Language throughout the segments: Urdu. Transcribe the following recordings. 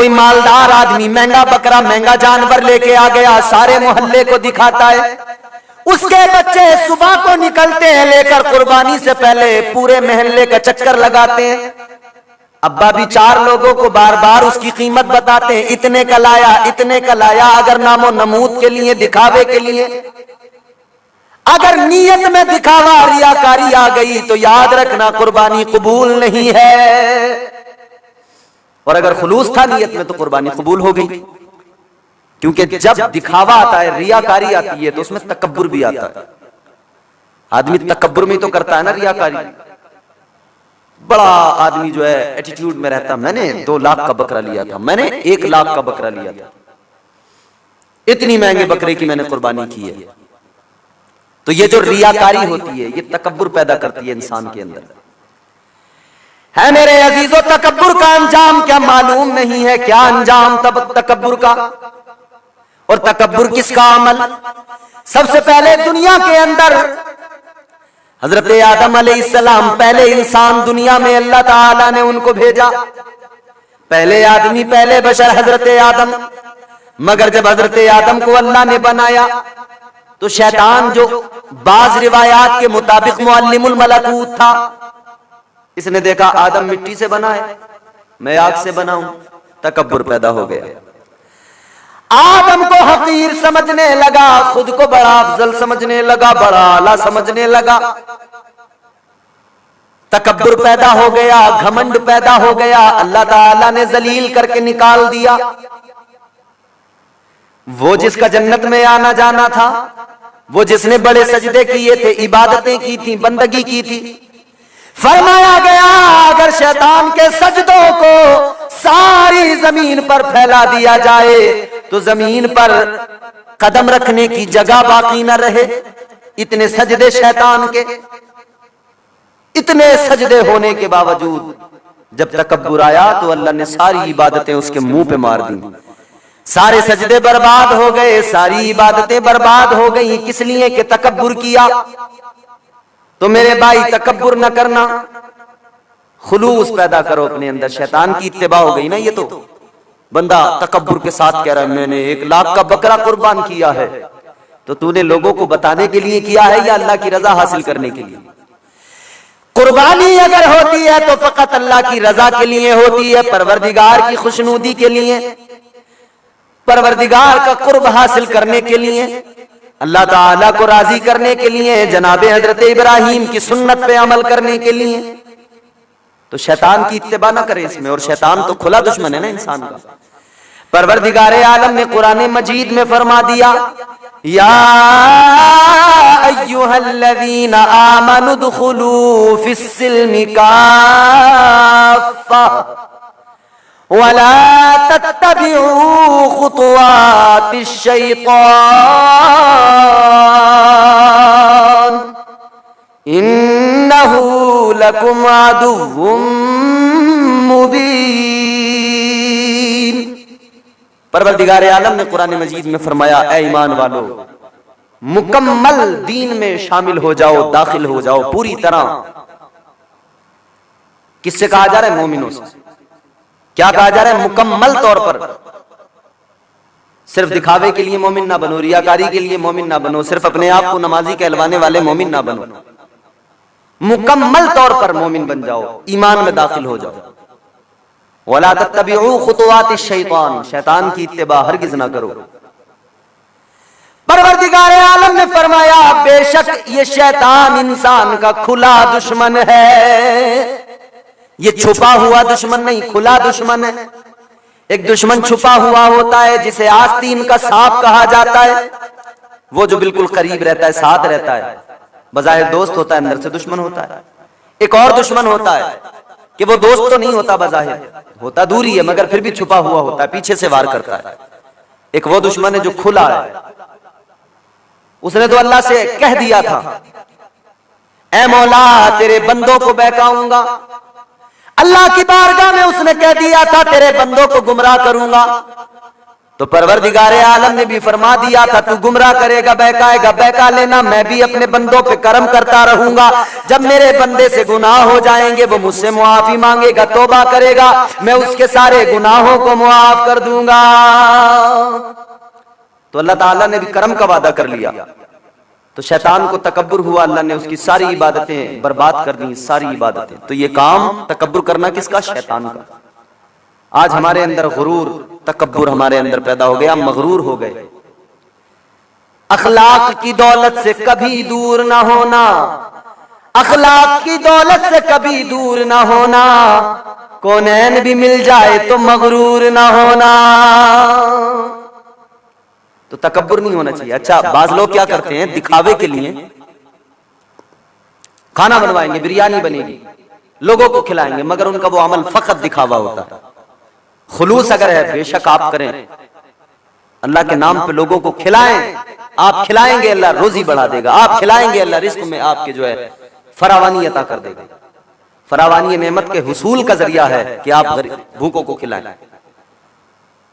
کوئی مالدار آدمی مہنگا بکرا مہنگا جانور لے کے آ گیا، سارے محلے کو دکھاتا ہے، اس کے بچے صبح کو نکلتے ہیں لے کر قربانی سے پہلے پورے محلے کا چکر لگاتے ہیں، ابا بھی 4 لوگوں کو بار بار اس کی قیمت بتاتے ہیں، اتنے کا لایا اتنے کا لایا، اگر نام و نمود کے لیے دکھاوے کے لیے، اگر نیت میں دکھاوا ریاکاری آ گئی تو یاد رکھنا قربانی قبول نہیں ہے، اور اگر خلوص تھا نیت میں تو قربانی قبول ہو گئی، کیونکہ جب دکھاوا آتا ہے ریاکاری آتی ہے تو اس میں تکبر بھی آتا ہے، آدمی تکبر میں تو کرتا ہے نا ریاکاری، بڑا آدمی جو ہے ایٹیٹیوڈ میں رہتا، میں نے 2 لاکھ کا بکرا لیا تھا، میں نے 1 لاکھ کا بکرا لیا تھا، اتنی مہنگے بکرے کی میں نے قربانی کی ہے، تو یہ جو ریاکاری ہوتی ہے یہ تکبر پیدا کرتی ہے انسان کے اندر، ہے میرے عزیزو، تکبر کا انجام کیا معلوم نہیں ہے؟ کیا انجام تکبر کا؟ اور تکبر کس کا عمل؟ سب سے پہلے دنیا کے اندر حضرت آدم علیہ السلام پہلے انسان دنیا میں اللہ تعالیٰ نے ان کو بھیجا، پہلے آدمی پہلے بشر حضرت آدم، مگر جب حضرت آدم کو اللہ نے بنایا تو شیطان جو بعض روایات کے مطابق معلم الملکوت تھا، اس نے دیکھا آدم مٹی سے بنا ہے میں آگ سے بنا ہوں، تکبر پیدا ہو گیا، آدم کو حقیر سمجھنے لگا، خود کو بڑا افضل سمجھنے لگا، بڑا اعلیٰ سمجھنے لگا، تکبر پیدا ہو گیا، گھمنڈ پیدا ہو گیا، اللہ تعالیٰ نے ذلیل کر کے نکال دیا، وہ جس کا جنت میں آنا جانا تھا، وہ جس نے بڑے سجدے کیے تھے، عبادتیں کی تھی، بندگی کی تھی، فرمایا گیا اگر شیطان کے سجدوں کو ساری زمین پر پھیلا دیا جائے تو زمین پر قدم رکھنے کی جگہ باقی نہ رہے، اتنے سجدے شیطان کے، اتنے سجدے ہونے کے باوجود جب تکبر آیا تو اللہ نے ساری عبادتیں اس کے منہ پہ مار دیں، سارے سجدے برباد ہو گئے، ساری عبادتیں برباد ہو گئی، کس لیے کہ تکبر کیا۔ تو میرے بھائی تکبر نہ کرنا، خلوص پیدا کرو اپنے اندر، شیطان کی اتباع ہو گئی نا، یہ تو بندہ تکبر کے ساتھ کہہ رہا ہے میں نے 1 لاکھ کا بکرا قربان کیا ہے، تو نے لوگوں کو بتانے کے لیے کیا ہے یا اللہ کی رضا حاصل کرنے کے لیے؟ قربانی اگر ہوتی ہے تو فقط اللہ کی رضا کے لیے ہوتی ہے، پروردگار کی خوشنودی کے لیے، پروردگار کا قرب حاصل کرنے کے لیے، اللہ تعالیٰ کو راضی کرنے کے لیے، جناب حضرت ابراہیم کی سنت پہ عمل کرنے کے لیے، تو شیطان کی اتباع نہ کرے اس میں، اور شیطان تو کھلا دشمن ہے نا انسان کا۔ پروردگار عالم نے قرآن مجید میں فرما دیا یا ایھا الذین آمنوا ادخلوا فی السلم کافہ ولا تتبعوا خطوات الشیطان انہ لکم عدو مبین۔ پروردگار عالم نے قرآن مجید میں فرمایا اے ایمان والو، مکمل دین میں شامل ہو جاؤ، داخل ہو جاؤ پوری طرح۔ کس سے کہا جا رہا ہے؟ مومنوں سے۔ کیا کہا جا رہا ہے؟ مکمل طور پر، صرف دکھاوے کے لیے مومن نہ بنو، ریاکاری کے لیے مومن نہ بنو، صرف اپنے آپ کو نمازی کہلوانے والے مومن نہ بنو، مکمل طور پر مومن بن جاؤ، ایمان میں داخل ہو جاؤ۔ وَلَا تَتَّبِعُوا خُطُوَاتِ الشَّيْطَانِ، شیطان کی اتباع ہرگز نہ کرو۔ پروردگار عالم نے فرمایا بے شک یہ شیطان انسان کا کھلا دشمن ہے، یہ چھپا ہوا دشمن نہیں، کھلا دشمن ہے۔ ایک دشمن چھپا ہوا ہوتا ہے جسے آستین کا سانپ کہا جاتا ہے، وہ جو بالکل قریب رہتا ہے، ساتھ رہتا ہے، بظاہر دوست ہوتا ہے، اندر سے دشمن ہوتا ہے۔ ایک اور دشمن ہوتا ہے کہ وہ دوست تو نہیں ہوتا، بظاہر ہوتا دوری ہے مگر پھر بھی چھپا ہوا ہوتا ہے، پیچھے سے وار کرتا ہے۔ ایک وہ دشمن ہے جو کھلا ہے، اس نے تو اللہ سے کہہ دیا تھا اے مولا تیرے بندوں کو بہکاؤں گا، اللہ کی بارگاہ میں اس نے کہہ دیا تھا تیرے بندوں کو گمراہ کروں گا، تو پروردگار عالم نے بھی فرما دیا تھا تو گمراہ کرے گا بہکائے گا، بہکا لینا، میں بھی اپنے بندوں پہ کرم کرتا رہوں گا، جب میرے بندے سے گناہ ہو جائیں گے وہ مجھ سے معافی مانگے گا، توبہ کرے گا، میں اس کے سارے گناہوں کو معاف کر دوں گا۔ تو اللہ تعالیٰ نے بھی کرم کا وعدہ کر لیا، تو شیطان کو تکبر ہوا، اللہ نے اس کی ساری عبادتیں برباد کر دیں، ساری عبادتیں۔ تو یہ کام تکبر کرنا کس کا؟ شیطان کا۔ آج ہمارے اندر غرور، تکبر ہمارے اندر پیدا ہو گیا، ہم مغرور ہو گئے۔ اخلاق کی دولت سے کبھی دور نہ ہونا، اخلاق کی دولت سے کبھی دور نہ ہونا، کونین بھی مل جائے تو مغرور نہ ہونا۔ تو تکبر نہیں ہونا چاہیے۔ اچھا بعض لوگ کیا کرتے ہیں، دکھاوے کے لیے کھانا بنوائیں گے، بریانی بنے گی، لوگوں کو کھلائیں گے، مگر ان کا وہ عمل فقط دکھاوا ہوتا ہے۔ خلوص اگر ہے بے شک آپ کریں، اللہ کے نام پہ لوگوں کو کھلائیں، آپ کھلائیں گے اللہ روزی بڑھا دے گا، آپ کھلائیں گے اللہ رزق میں آپ کے جو ہے فراوانی عطا کر دے گا۔ فراوانی نعمت کے حصول کا ذریعہ ہے کہ آپ بھوکوں کو کھلائیں،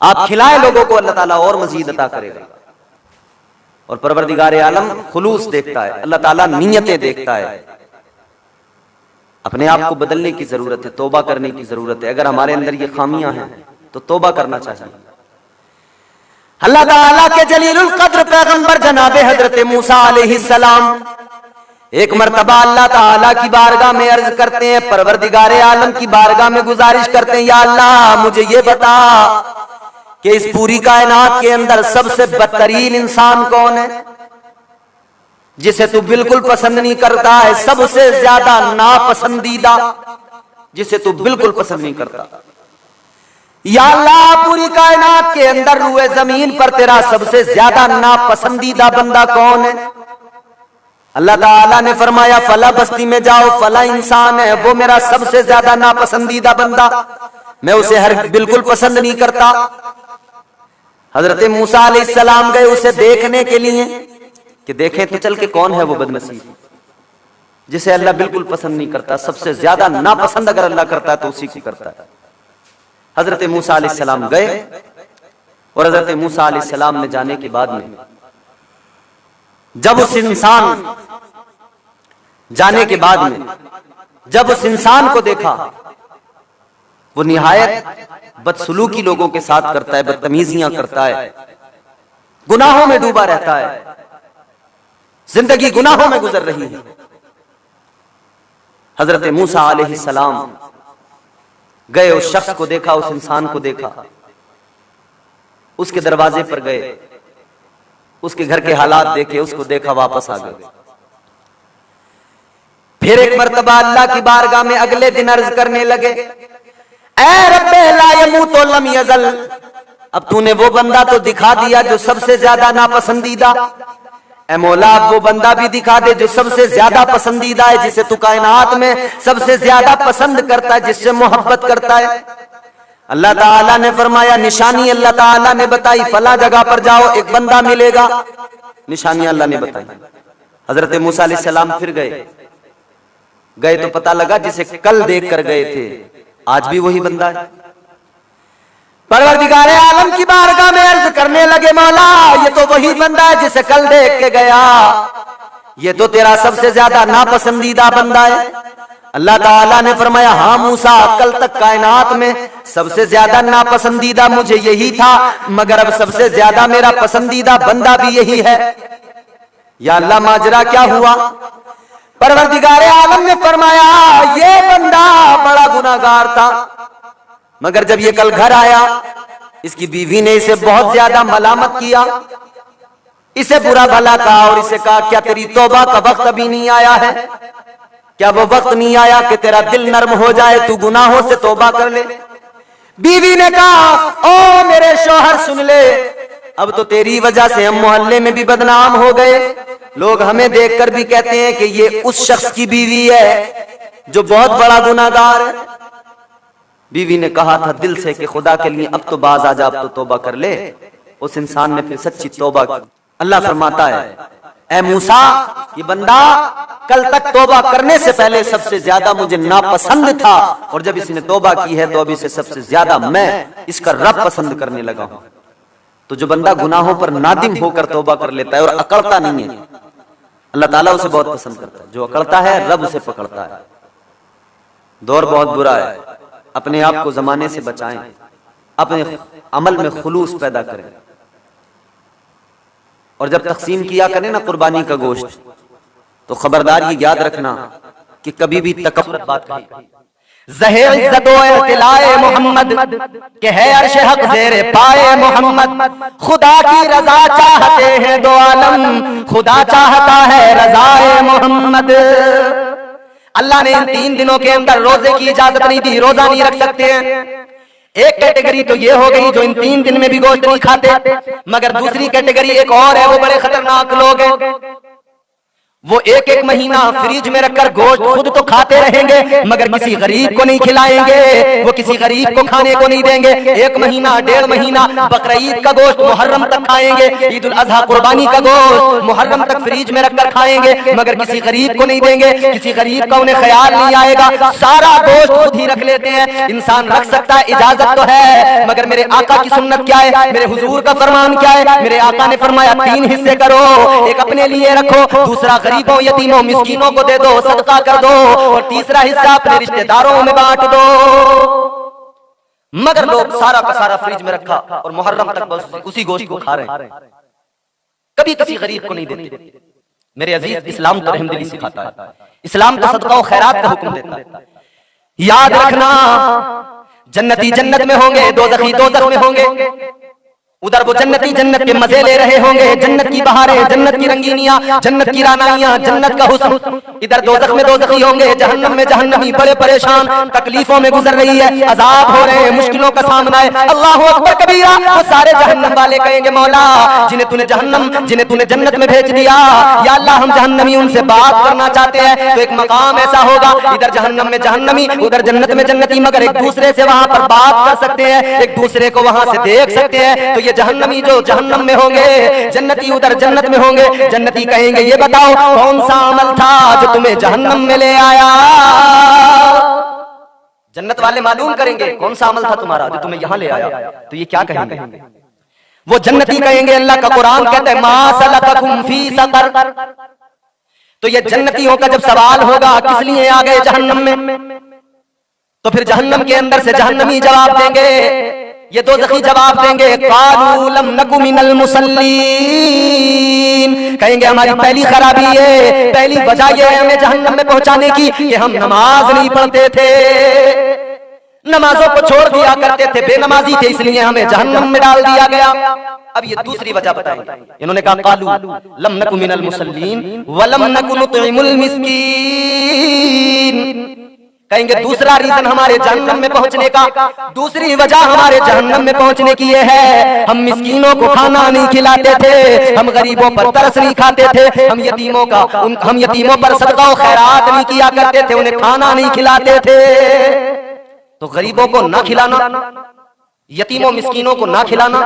آپ کھلائیں لوگوں کو، اللہ تعالیٰ اور مزید عطا کرے گا۔ اور پروردگار عالم خلوص دیکھتا ہے، اللہ تعالیٰ نیتیں دیکھتا ہے۔ اپنے آپ کو بدلنے کی ضرورت ہے، توبہ کرنے کی ضرورت ہے۔ اگر ہمارے اندر یہ خامیاں ہیں تو توبہ کرنا چاہیے۔ اللہ تعالیٰ کے جلیل القدر پیغمبر جناب حضرت موسیٰ علیہ السلام ایک مرتبہ اللہ تعالیٰ کی بارگاہ میں عرض کرتے ہیں، پروردگار عالم کی بارگاہ میں گزارش کرتے ہیں، یا اللہ مجھے یہ بتا کہ اس پوری کائنات کے اندر سب سے بدترین انسان کون ہے، جسے تو بالکل پسند نہیں کرتا ہے، سب سے زیادہ ناپسندیدہ جسے تو بالکل پسند نہیں کرتا۔ یا اللہ پوری کائنات کے اندر روئے زمین پر تیرا سب سے زیادہ ناپسندیدہ بندہ کون ہے؟ اللہ تعالیٰ نے فرمایا فلاں بستی میں جاؤ، فلاں انسان ہے وہ میرا سب سے زیادہ ناپسندیدہ بندہ، میں اسے بالکل پسند نہیں کرتا۔ حضرت موسیٰ علیہ السلام گئے اسے دیکھنے کے لیے کہ دیکھیں تو چل کے کون ہے وہ بدنصیب جسے اللہ بالکل پسند نہیں کرتا، سب سے زیادہ ناپسند اگر اللہ کرتا ہے تو اسی کو کرتا ہے۔ حضرت موسیٰ علیہ السلام گئے، اور حضرت موسیٰ علیہ السلام نے جانے کے بعد میں جب اس انسان کو دیکھا، وہ نہایت بدسلوکی لوگوں کے ساتھ کرتا ہے، بدتمیزیاں کرتا ہے، گناہوں میں ڈوبا رہتا ہے، زندگی گناہوں میں گزر رہی ہے۔ حضرت موسیٰ علیہ السلام گئے، اس شخص کو دیکھا، اس انسان کو دیکھا، اس کے دروازے پر گئے، اس کے گھر کے حالات دیکھے، اس کو دیکھا، واپس آ گئے۔ پھر ایک مرتبہ اللہ کی بارگاہ میں اگلے دن عرض کرنے لگے، اے رب لا یموت لم یزل، اب تو نے وہ بندہ تو دکھا دیا جو سب سے زیادہ ناپسندیدہ، اے مولا اب وہ بندہ بھی دکھا دے جو سب سے زیادہ پسندیدہ ہے، جسے تو کائنات میں سب سے زیادہ پسند کرتا ہے، جس سے محبت کرتا ہے۔ اللہ تعالیٰ نے فرمایا، نشانی اللہ تعالیٰ نے بتائی، فلاں جگہ پر جاؤ ایک بندہ ملے گا، نشانی اللہ نے بتائی۔ حضرت موسیٰ علیہ السلام پھر گئے تو پتہ لگا جسے کل دیکھ کر گئے تھے آج بھی وہی بندہ ہے۔ پروردگار عالم کی بارگاہ میں عرض کرنے لگے، مولا یہ تو وہی بندہ ہے جسے کل دیکھ کے گیا، یہ تو تیرا سب سے زیادہ ناپسندیدہ بندہ ہے۔ اللہ تعالیٰ نے فرمایا، ہاں موسیٰ کل تک کائنات میں سب سے زیادہ ناپسندیدہ مجھے یہی تھا، مگر اب سب سے زیادہ میرا پسندیدہ بندہ بھی یہی ہے۔ یا اللہ ماجرا کیا ہوا؟ پروردگار عالم نے فرمایا، یہ بندہ بڑا گناہگار تھا، مگر جب یہ کل گھر آیا اس کی بیوی نے اسے بہت زیادہ ملامت کیا، اسے برا بھلا کہا اور اسے کہا کیا تیری توبہ کا وقت ابھی نہیں آیا ہے؟ کیا وہ وقت نہیں آیا کہ تیرا دل نرم ہو جائے، تو گناہوں سے توبہ کر لے؟ بیوی نے کہا، او میرے شوہر سن لے، اب تو تیری وجہ سے ہم محلے میں بھی بدنام ہو گئے، لوگ ہمیں دیکھ کر بھی کہتے ہیں کہ یہ اس شخص کی بیوی ہے جو بہت بڑا گناہگار ہے۔ بیوی نے کہا تھا دل سے کہ خدا کے لیے اب تو باز آ جا، اب تو توبہ کر لے۔ اس انسان نے پھر سچی توبہ کی۔ اللہ فرماتا ہے، اے موسیٰ یہ بندہ کل تک توبہ کرنے سے پہلے سب سے زیادہ مجھے ناپسند تھا، اور جب اس نے توبہ کی ہے تو اب اسے سب سے زیادہ میں اس کا رب پسند کرنے لگا ہوں۔ تو جو بندہ گناہوں پر نادم ہو کر توبہ کر لیتا ہے اور اکڑتا نہیں ہے، اللہ تعالیٰ اسے بہت پسند کرتا ہے۔ جو اکڑتا ہے رب اسے پکڑتا ہے۔ دور بہت برا ہے، اپنے آپ کو زمانے سے بچائیں، اپنے عمل میں خلوص پیدا کریں، اور جب تقسیم کیا کریں نا قربانی کا گوشت تو خبردار یہ یاد رکھنا کہ کبھی بھی تکبر بات کہی۔ زہر عزت و اطلاع محمد کہ ہے عرش حق زیر پائے محمد، خدا کی رضا چاہتے ہیں دو عالم، خدا چاہتا ہے رضا محمد۔ اللہ نے ان 3 دنوں کے اندر روزے کی اجازت نہیں دی، روزہ نہیں رکھ سکتے ہیں۔ ایک کیٹیگری تو یہ ہو گئی جو ان 3 دن میں بھی گوشت نہیں کھاتے، مگر دوسری کیٹیگری ایک اور ہے، وہ بڑے خطرناک لوگ ہیں۔ وہ ایک مہینہ فریج میں رکھ کر گوشت خود تو کھاتے رہیں گے مگر کسی غریب کو نہیں کھلائیں گے، وہ کسی غریب کو کھانے کو نہیں دیں گے۔ 1 مہینہ 1.5 مہینہ بقرعید کا گوشت محرم تک کھائیں گے، عید الاضحیٰ قربانی کا گوشت محرم تک فریج میں رکھ کر کھائیں گے مگر کسی غریب کو نہیں دیں گے، کسی غریب کا انہیں خیال نہیں آئے گا، سارا گوشت خود ہی رکھ لیتے ہیں۔ انسان رکھ سکتا ہے، اجازت تو ہے، مگر میرے آقا کی سنت کیا ہے، میرے حضور کا فرمان کیا ہے؟ میرے آقا نے فرمایا 3 حصے کرو، ایک اپنے لیے رکھو، دوسرا غریبوں یتیموں مسکینوں کو دے دو، صدقہ کر دو، اور تیسرا حصہ اپنے رشتہ داروں میں بانٹ دو۔ مگر لوگ سارا کا سارا فریج میں رکھا اور محرم تک بس اسی گوشت کو کھا رہے ہیں، کبھی کسی غریب کو نہیں دیتے۔ میرے عزیز، اسلام تو رحم دلی سکھاتا ہے، اسلام تو صدقہ و خیرات کا حکم دیتا ہے۔ یاد رکھنا، جنتی جنت میں ہوں گے، دوزخی دوزخ میں ہوں گے۔ ادھر وہ جنتی جنت کے مزے لے رہے ہوں گے، جنت کی بہاریں، جنت کی رنگینیاں، جنت کی رانائیاں، جنت کا حسن۔ ادھر دوزخ میں دوزخی ہوں گے، جہنم میں جہنمی، بڑے پریشان، تکلیفوں میں گزر رہی ہے، عذاب ہو رہے ہیں، مشکلوں کا سامنا ہے۔ اللہ اکبر کبیرہ، وہ سارے جہنم والے کہیں گے مولا جنہیں تو نے جنت میں بھیج دیا، یا اللہ ہم جہنمی ان سے بات کرنا چاہتے ہیں۔ تو ایک مقام ایسا ہوگا، ادھر جہنم میں جہنمی، ادھر جنت میں جنتی، مگر ایک دوسرے سے وہاں پر بات کر سکتے ہیں، ایک دوسرے کو وہاں سے دیکھ سکتے ہیں۔ تو یہ جہنمی جو جہنم میں ہوں گے، جنتی ادھر جنت میں ہوں گے، جنتی کہیں گے یہ بتاؤ کون سا عمل تھا جو تمہیں جہنم میں لے آیا؟ جنت والے معلوم کریں گے کون سا عمل تھا تمہارا جو تمہیں یہاں لے آیا۔ تو یہ کیا کہیں گے؟ وہ جنتی کہیں گے، اللہ کا قرآن کہتا ہے ما سلککم فی سقر۔ تو یہ جنتیوں کا جب سوال ہوگا کس لیے آ گئے جہنم میں، تو پھر جہنم کے اندر سے جہنمی جواب دیں گے، یہ دوزخی جواب دیں گے قالوا لم نک من المصلین، کہیں گے ہماری پہلی خرابی ہے، پہلی وجہ یہ ہے ہمیں جہنم میں پہنچانے کی کہ ہم نماز نہیں پڑھتے تھے، نمازوں کو چھوڑ دیا کرتے تھے، بے نمازی تھے، اس لیے ہمیں جہنم میں ڈال دیا گیا۔ اب یہ دوسری وجہ بتائیں گے، انہوں نے کہا قالوا لم نک من المصلین ولم نک نطعم المسکین، کہیں گے دوسرا ریزن ہمارے جہنم میں پہنچنے کا، دوسری وجہ ہمارے جہنم میں پہنچنے کی یہ ہے ہم مسکینوں کو کھانا نہیں کھلاتے تھے، ہم غریبوں پر ترس نہیں کھاتے تھے، ہم یتیموں پر صدقہ و خیرات نہیں کیا کرتے تھے، انہیں کھانا نہیں کھلاتے تھے۔ تو غریبوں کو نہ کھلانا، یتیموں مسکینوں کو نہ کھلانا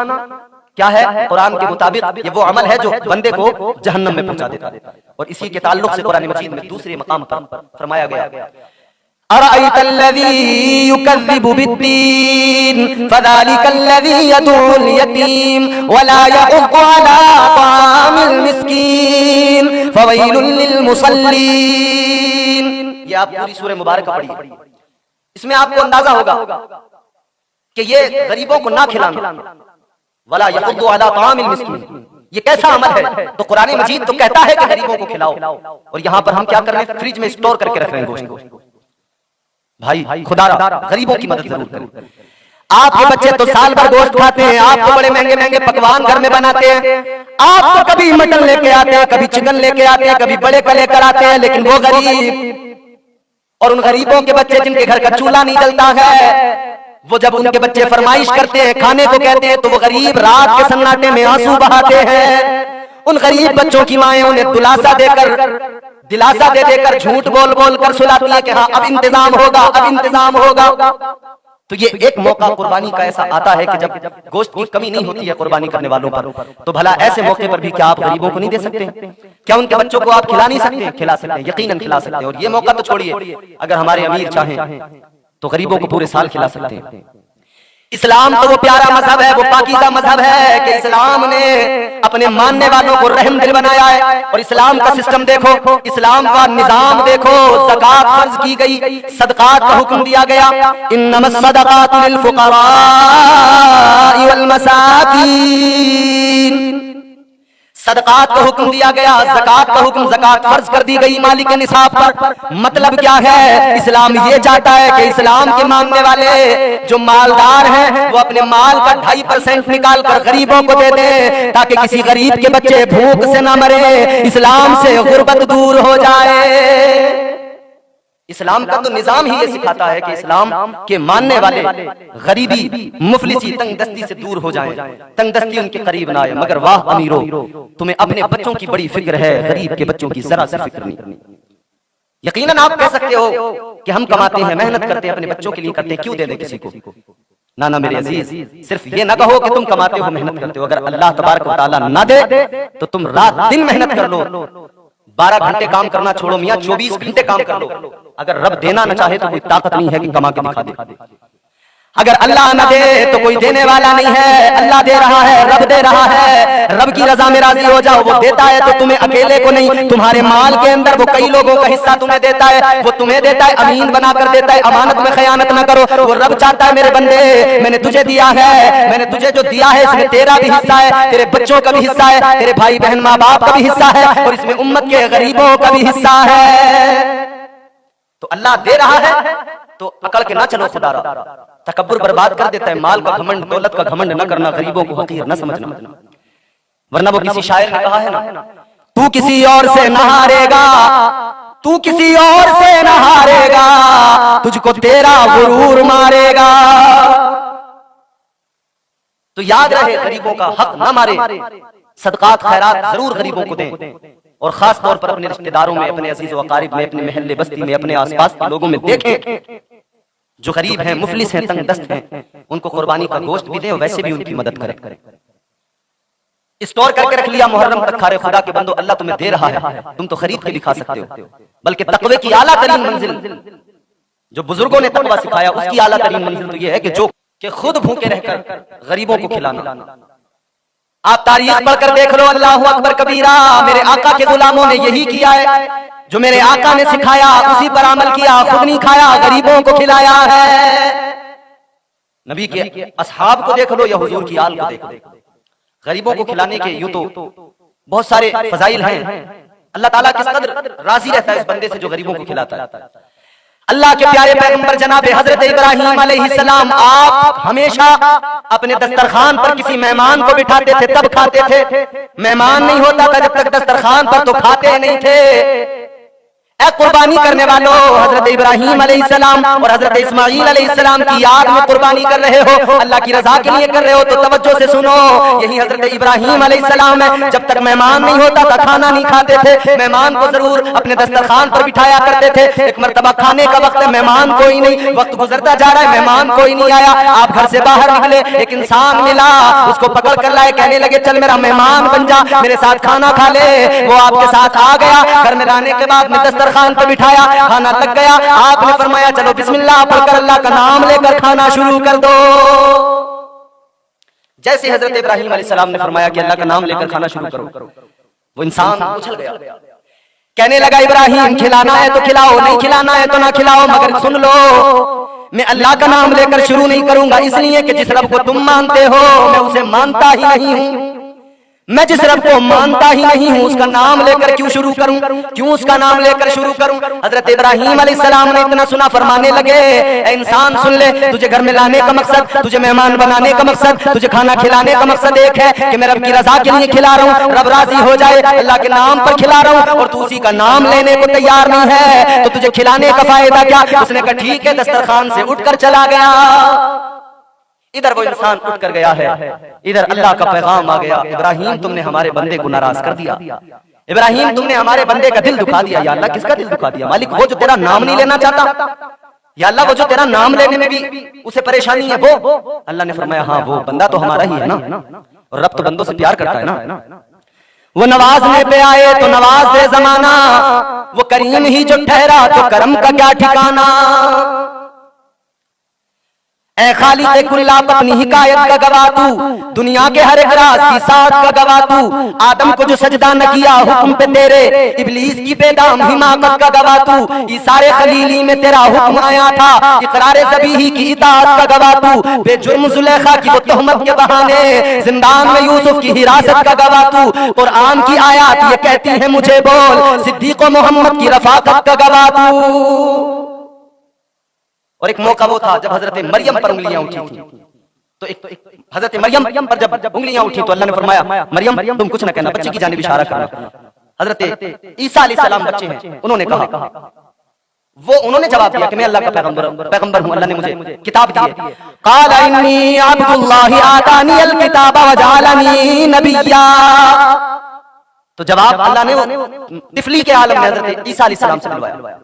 کیا ہے؟ قرآن کے مطابق یہ وہ عمل ہے جو بندے کو جہنم میں پہنچا دیتا ہے۔ اور اسی کے تعلق سے قرآن مجید میں دوسرے مقام پر فرمایا گیا أَرَأَيْتَ الَّذِي يُكَذِّبُ بِالدِّينِ فَذَلِكَ الَّذِي يَدُعُّ الْيَتِيمَ وَلَا يَحُضُّ عَلَىٰ طَعَامِ الْمِسْكِينِ فَوَيْلٌ لِّلْمُصَلِّينَ۔ یہ آپ پوری سورہ مبارکہ پڑھیے، اس میں آپ کو اندازہ ہوگا کہ یہ غریبوں کو نہ کھلانا، وَلَا يَحُضُّ عَلَىٰ طَعَامِ الْمِسْكِينِ، یہ کیسا عمل ہے؟ تو قرآن مجید تو کہتا ہے کہ غریبوں کو کھلاؤ، اور یہاں پر ہم کیا کر رہے ہیں؟ فریج میں اسٹور کر کے رکھ رہے ہیں گوشت۔ بھائی خدا را غریبوں کی مدد ضرور کریں۔ آپ کے بچے تو سال بھر گوشت کھاتے ہیں، آپ کو بڑے مہنگے مہنگے پکوان گھر میں بناتے ہیں، آپ تو کبھی مٹن لے کے آتے ہیں، کبھی چکن لے کے آتے ہیں، کبھی بڑے کا لے کر آتے ہیں، لیکن وہ غریب اور ان غریبوں کے بچے جن کے گھر کا چولہا نہیں جلتا ہے، وہ جب ان کے بچے فرمائش کرتے ہیں، کھانے کو کہتے ہیں، تو وہ غریب رات کے سناٹے میں آنسو بہاتے ہیں۔ ان غریب بچوں کی مائیں انہیں دلاسا دے کر جھوٹ بول بول کر سلاتی ہے کہ ہاں اب انتظام ہوگا، اب انتظام ہوگا۔ تو یہ ایک موقع قربانی کا ایسا آتا ہے کہ جب گوشت کی کمی نہیں ہوتی ہے قربانی کرنے والوں پر، تو بھلا ایسے موقع پر بھی کیا آپ غریبوں کو نہیں دے سکتے؟ کیا ان کے بچوں کو آپ کھلا نہیں سکتے؟ کھلا سکتے ہیں، یقیناً کھلا سکتے ہیں۔ اور یہ موقع تو چھوڑیے، اگر ہمارے امیر چاہیں تو غریبوں کو پورے سال کھلا سکتے ہیں۔ اسلام تو وہ پیارا مذہب ہے، وہ پاکیزہ مذہب ہے کہ اسلام نے اپنے ماننے والوں کو رحم دل بنایا ہے. اور اسلام کا سسٹم دیکھو، اسلام کا نظام دیکھو. زکوٰۃ فرض کی گئی، صدقات کا حکم دیا گیا. انما الصدقات للفقراء والمساکین، صدقات کا حکم دیا گیا، زکوٰۃ کا حکم، زکوٰۃ فرض کر دی گئی مالک نصاب پر. مطلب کیا ہے؟ اسلام یہ چاہتا ہے کہ اسلام کے ماننے والے جو مالدار ہیں وہ اپنے مال کا 2.5% نکال کر غریبوں کو دے دیں تاکہ کسی غریب کے بچے بھوک سے نہ مرے، اسلام سے غربت دور ہو جائے. اسلام کا تو نظام ہی یہ سکھاتا ہے کہ اسلام کے ماننے والے غریبی، مفلسی، تنگ دستی سے دور ہو جائیں، تنگ دستی ان کے قریب نہ آئے. مگر واہ امیرو، تمہیں اپنے بچوں کی بڑی فکر ہے، غریب کے بچوں کی ذرا سی فکر نہیں. یقیناً آپ کہہ سکتے ہو کہ ہم کماتے ہیں، محنت کرتے ہیں، اپنے بچوں کے لیے کرتے ہیں، کیوں دے دیں کسی کو؟ نہ میرے عزیز، صرف یہ نہ کہو کہ تم کماتے ہو، محنت کرتے ہو. اگر اللہ تبارک و تعالیٰ نہ دے تو تم رات دن محنت کر لو، 12 گھنٹے کام کرنا چھوڑو میاں، 24 گھنٹے کام کر لو. اگر رب دینا نہ چاہے تو کوئی طاقت نہیں ہے کہ کما کے دکھا دے. اگر اللہ نہ دے تو کوئی دینے والا نہیں ہے. اللہ دے رہا ہے، رب دے رہا ہے. رب کی رضا میں راضی ہو جاؤ. وہ دیتا ہے تو تمہیں اکیلے کو نہیں، تمہارے مال کے اندر وہ کئی لوگوں کا حصہ تمہیں دیتا ہے. وہ تمہیں دیتا ہے، امین بنا کر دیتا ہے. امانت میں خیانت نہ کرو. وہ رب چاہتا ہے میرے بندے، میں نے تجھے دیا ہے، میں نے تجھے جو دیا ہے اس میں تیرا بھی حصہ ہے، تیرے بچوں کا بھی حصہ ہے، تیرے بھائی بہن ماں باپ کا بھی حصہ ہے، اور اس میں امت کے غریبوں کا بھی حصہ ہے. تو اللہ دے رہا ہے تو اکڑ کے نہ چلو خدا را. تکبر برباد کر دیتا ہے. مال کا گھمنڈ، دولت کا گھمنڈ نہ کرنا، غریبوں کو حقیر نہ سمجھنا. ورنہ وہ کسی شاعر نے کہا ہے نا، تو کسی اور سے نہ ہارے گا، تو کسی اور سے نہ ہارے گا، تجھ کو تیرا غرور مارے گا. تو یاد رہے، غریبوں کا حق نہ مارے. صدقات خیرات ضرور غریبوں کو دیں، اور خاص طور پر اپنے رشتہ داروں میں، اپنے عزیز و اقارب میں، اپنے محلے بستی میں، اپنے آس پاس کے لوگوں میں دیکھیں جو غریب ہیں، مفلس ہیں، تنگ دست ہیں، ان کو قربانی کا گوشت بھی دیں اور ویسے بھی ان کی مدد کریں. اسٹور کر کے رکھ لیا، محرم تک کھا رہے. خدا کے بندو، اللہ تمہیں دے رہا ہے، تم تو خرید کے بھی کھا سکتے ہو. بلکہ تقوی کی اعلیٰ ترین منزل جو بزرگوں نے تقوی سکھایا، اس کی اعلیٰ ترین منزل تو یہ ہے کہ خود بھوکے رہ کر غریبوں کو کھلانا. آپ تاریخ پڑھ کر دیکھ لو، اللہ اکبر کبیرہ، میرے آقا کے غلاموں نے یہی کیا ہے جو میرے آقا نے سکھایا، اسی پر عمل کیا. خود نہیں کھایا، غریبوں کو کھلایا ہے. نبی کے اصحاب کو دیکھ لو یا حضور کی آل کو دیکھ لو، غریبوں کو کھلانے کے یوں تو بہت سارے فضائل ہیں. اللہ تعالیٰ کس قدر راضی رہتا ہے اس بندے سے جو غریبوں کو کھلاتا ہے. اللہ کے پیارے پیغمبر جناب حضرت ابراہیم علیہ السلام، آپ ہمیشہ اپنے دسترخوان پر کسی مہمان کو بٹھاتے تھے تب کھاتے تھے. مہمان نہیں ہوتا تھا جب تک دسترخوان پر تو کھاتے نہیں تھے. اے قربانی کرنے والوں، حضرت ابراہیم علیہ السلام اور حضرت اسماعیل علیہ السلام کی یاد میں قربانی کر رہے ہو، اللہ کی رضا کے لیے کر رہے ہو تو توجہ سے سنو. یہی حضرت ابراہیم علیہ السلام ہے، جب تک مہمان نہیں ہوتا تھا کھانا نہیں کھاتے تھے. مہمان کو ضرور اپنے دسترخوان پر بٹھایا کرتے تھے. ایک مرتبہ کھانے کا وقت ہے، مہمان کوئی نہیں، وقت گزرتا جا رہا ہے، مہمان کوئی نہیں آیا. آپ گھر سے باہر نکلے، ایک انسان ملا، اس کو پکڑ کر لائے، کہنے لگے چل میرا مہمان بن جا، میرے ساتھ کھانا کھا لے. وہ آپ کے ساتھ آ گیا. گھر میں آنے کے بعد میں دسترخوان پر بٹھایا، کھانا لگ گیا. آپ نے فرمایا چلو بسم اللہ پڑھ کر اللہ کا نام لے کر کھانا شروع کر دو. جیسے حضرت ابراہیم علیہ السلام نے فرمایا کہ اللہ کا نام لے کر کھانا شروع کرو، وہ انسان اچھل گیا، کہنے لگا ابراہیم کھلانا ہے تو کھلاؤ، نہیں کھلانا ہے تو نہ کھلاؤ، مگر سن لو میں اللہ کا نام لے کر شروع نہیں کروں گا، اس لیے کہ جس رب کو تم مانتے ہو میں اسے مانتا ہی نہیں ہوں. میں جس رب کو مانتا ہی نہیں ہوں اس کا نام لے کر کیوں شروع کروں، کیوں اس کا نام لے کر شروع کروں. حضرت ابراہیم علیہ السلام نے اتنا سنا، فرمانے لگے اے انسان سن لے، تجھے گھر میں لانے کا مقصد، تجھے مہمان بنانے کا مقصد، تجھے کھانا کھلانے کا مقصد ایک ہے کہ میں رب کی رضا کے لیے کھلا رہا ہوں، رب راضی ہو جائے، اللہ کے نام پر کھلا رہا ہوں، اور تو اسی کا نام لینے کو تیار نہیں ہے تو تجھے کھلانے کا فائدہ کیا. اس نے کہا ٹھیک ہے، دسترخوان سے اٹھ کر چلا گیا. ادھر وہ انسان اٹھ کر گیا ہے، ادھر اللہ کا پیغام آ گیا، ابراہیم تم نے ہمارے بندے کو ناراض کر دیا، ابراہیم تم نے ہمارے بندے کا دل دکھا دیا. یا اللہ کس کا دل دکھا دیا؟ مالک وہ جو تیرا نام نہیں لینا چاہتا، یا اللہ وہ جو تیرا نام لینے میں بھی اسے پریشانی ہے وہ. اللہ نے فرمایا ہاں وہ بندہ تو ہمارا ہی ہے نا، اور رب تو بندوں سے پیار کرتا ہے نا. وہ نوازنے پہ آئے تو نواز دے زمانہ، وہ کریم ہی جو ٹھہرا تو کرم کا کیا ٹھکانہ. اے خالق کل آپ اپنی حکایت کا گواہ تو، دنیا کے ہر ایک راز کی ساتھ کا گواہ تو، آدم کو جو سجدہ نہ کیا حکم پہ تیرے، ابلیس کی بے دام حماقت کا گواہ تو، ایثار خلیلی میں تیرا حکم آیا تھا، اقرار ذبیحی کی اطاعت کا گواہ تو، بے جرم زلیخا کی وہ تہمت کے بہانے زندان میں یوسف کی حراست کا گواہ تو، قرآن کی آیات یہ کہتی ہیں مجھے بول، صدیق و محمد کی رفاقت کا گواہ تو۔ اور ایک موقع وہ تھا جب حضرت مریم پر انگلیاں اٹھی تھیں، تو ایک حضرت مریم پر جب انگلیاں اٹھی تو اللہ نے فرمایا مریم تم کچھ نہ کہنا، بچے کی جانب اشارہ کرنا۔ حضرت عیسیٰ علیہ السلام بچے ہیں، انہوں نے کہا، انہوں نے جواب دیا کہ میں اللہ کا پیغمبر ہوں، اللہ نے مجھے کتاب دی ہے۔ قال انی عبد اللہ آتانی الکتاب وجعلنی نبیا، تو جواب اللہ نے طفلی کے عالم میں حضرت عیسیٰ علیہ السلام سے دلوایا۔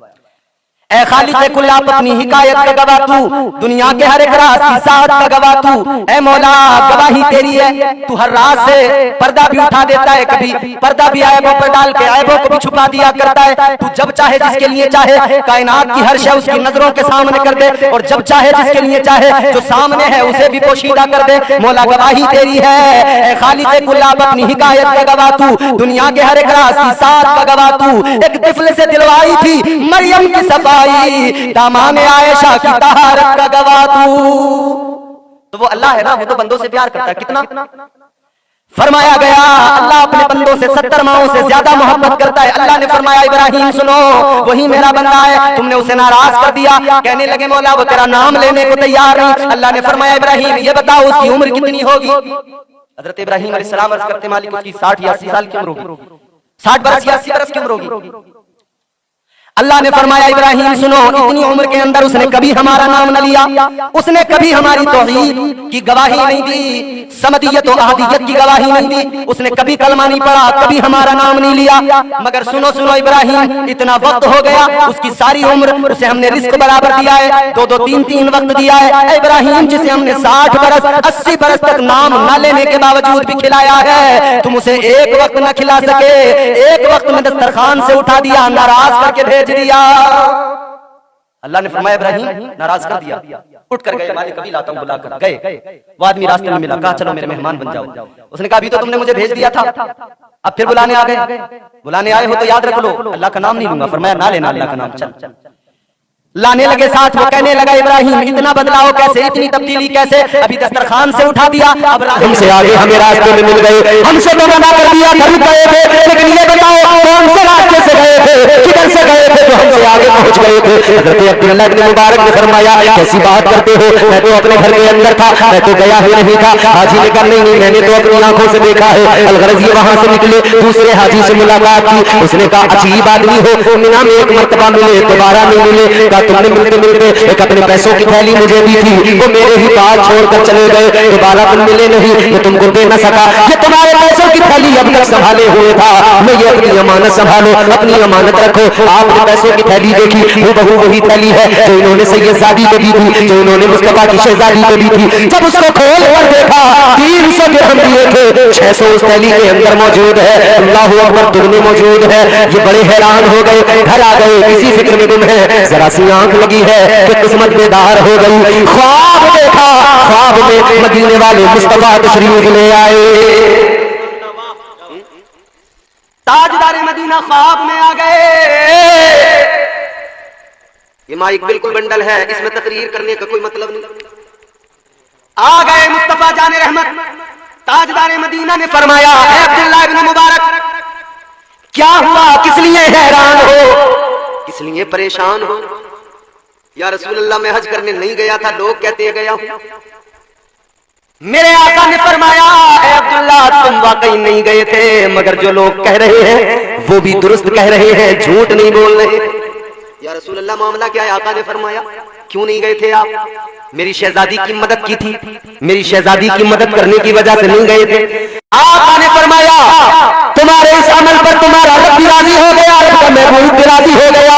اے خالق کل آپ اپنی حکایت کا گواہ تو، دنیا کے ہر ایک راز کی ساتھ کا گواہ تو، اے مولا گواہی تیری ہے، تو ہر راز سے پردہ بھی اٹھا دیتا ہے، کبھی پردہ بھی عیبوں پر ڈال کے عیبوں کو بھی چھپا دیا کرتا ہے، تو جب چاہے جس کے لیے چاہے کائنات کی ہر شے اس کی نظروں کے سامنے کر دے، اور جب چاہے جس کے لیے چاہے جو سامنے ہے اسے بھی پوشیدہ کر دے، مولا گواہی تیری ہے۔ اے خالق کل آپ اپنی حکایت کا گواہ تو، دنیا کے ہر ایک راز کی ساتھ کا گواہ تو، ایک طفل سے دلوائی تھی مریم کی صفائی، دامان عائشہ کی طہارت کا گواہ تو وہ اللہ ہے نا، وہ تو بندوں سے پیار کرتا ہے، کتنا فرمایا گیا اللہ اپنے بندوں سے 70 ماہوں سے زیادہ محبت کرتا ہے۔ اللہ نے فرمایا ابراہیم سنو وہی میرا بندہ ہے، تم نے اسے ناراض کر دیا، کہنے لگے مولا وہ تیرا نام لینے کو تیار نہیں۔ اللہ نے فرمایا ابراہیم یہ بتاؤ اس کی عمر کتنی ہوگی؟ حضرت ابراہیم علیہ السلام عرض کرتے مالک اس کی 60 یا 80 سال کی عمر ہوگی، 60 برس یا 80 برس کی عمر ہوگی۔ اللہ نے فرمایا ابراہیم سنو اتنی عمر کے اندر اس نے کبھی ہمارا نام نہ لیا، اس نے کبھی ہماری توحید کی گواہی نہیں دی، سمدیت و احدیت کی گواہی نہیں دی، اس نے کبھی کلمہ نہیں پڑھا، کبھی ہمارا نام نہیں لیا، مگر سنو ابراہیم اتنا وقت ہو گیا، اس کی ساری عمر اسے ہم نے رزق برابر دیا ہے، 2 3 وقت دیا ہے۔ اے ابراہیم جسے ہم نے 60 برس 80 برس تک نام نہ لینے کے باوجود بھی کھلایا ہے، تم اسے ایک وقت نہ کھلا سکے، ایک وقت میں دسترخوان سے اٹھا دیا، ناراض کر کے بھیج دیا۔ اللہ نے فرمایا ابراہیم ناراض کر دیا، اٹھ کر گئے، مالک کبھی لاتا ہوں بلا کر گئے، وہ آدمی راستے میں ملا، کہا چلو میرے مہمان بن جاؤ، اس نے کہا ابھی تو تم نے مجھے بھیج دیا تھا، اب پھر بلانے آ گئے، بلانے آئے ہو تو یاد رکھ لو اللہ کا نام نہیں لوں گا، فرمایا نہ لینا اللہ کا نام، چل لانے لگے ساتھ، وہ کہنے لگا ابراہیم اتنا بدلاؤ کیسے، اتنی تبدیلی کیسے، ابھی دسترخوان سے اٹھا دیا، اب ہم سے آگے ہمیں راستے میں مل گئے، ہم سے تو منع کر دیا گھر گئے تھے، لیکن یہ بتاؤ کون سے راستے سے گئے تھے، کدھر سے گئے تھے تو ہم سے آگے پہنچ گئے تھے۔ حضرت عبداللہ بن مبارک نے فرمایا کیسی بات کرتے ہو، میں تو اپنے گھر کے اندر تھا، میں تو گیا ہی نہیں تھا۔ حاجی نے کہا نہیں میں نے تو اپنی آنکھوں سے دیکھا ہے، الغرض یہ وہاں سے نکلے، دوسرے حاجی سے ملاقات کی، اس نے کہا عجیب آدمی ہو، مینا میں ایک مرتبہ ملے دوبارہ نہیں ملے، کہا تم نے ملتے ایک اپنے پیسوں کی تھیلی مجھے دی تھی، وہ میرے ہی پاس چھوڑ کر چلے گئے، دوبارہ تم ملے نہیں، یہ تم کو دے نہ سکا، یہ تمہارے پیسوں کی تھیلی اب تک سنبھالے ہوئے تھا، میں یہ اپنی امانت سنبھالو، اپنی امانت رکھو۔ آپ نے پیسوں کی تھیلی دیکھی، وہ بہو وہی تھیلی ہے جو انہوں نے سید زادی کو دی تھی، جو انہوں نے مصطفیٰ کی شہزادی کو دی تھی۔ جب اس کو کھول کر دیکھا 300 درہم دیے تھے، 600 اس تھیلی کے اندر موجود ہے، اللہ اکبر دگنے موجود ہے، یہ بڑے حیران ہو گئے، گھر آ گئے، کسی فکر میں گم ہے، ذرا سی آنکھ لگی ہے کہ قسمت بیدار ہو گئی، خواب دیکھا، خواب میں مدینے والے مصطفیٰ تشریف لے آئے، تاجدار مدینہ خواب میں آ گئے۔ یہ مائک بالکل بنڈل ہے، اس میں تقریر کرنے کا کوئی مطلب نہیں۔ آ گئے مصطفیٰ جان رحمت، تاجدار مدینہ نے فرمایا اے عبداللہ ابن مبارک کیا ہوا، کس لیے حیران ہو، کس لیے پریشان ہو؟ یا رسول اللہ میں حج کرنے نہیں گیا تھا، لوگ کہتے ہیں گیا ہوں۔ میرے آقا نے فرمایا اے عبداللہ تم واقعی نہیں گئے تھے، مگر جو لوگ کہہ رہے ہیں وہ بھی درست کہہ رہے ہیں، جھوٹ نہیں بول رہے۔ یا رسول اللہ معاملہ کیا ہے؟ آقا نے فرمایا کیوں نہیں گئے تھے آپ؟ میری شہزادی کی مدد کی تھی، میری شہزادی کی مدد کرنے کی وجہ سے نہیں گئے تھے۔ آقا نے فرمایا تمہارے اس عمل پر تمہارا رب بھی راضی ہو گیا، رب کا محبوب بھی راضی ہو گیا،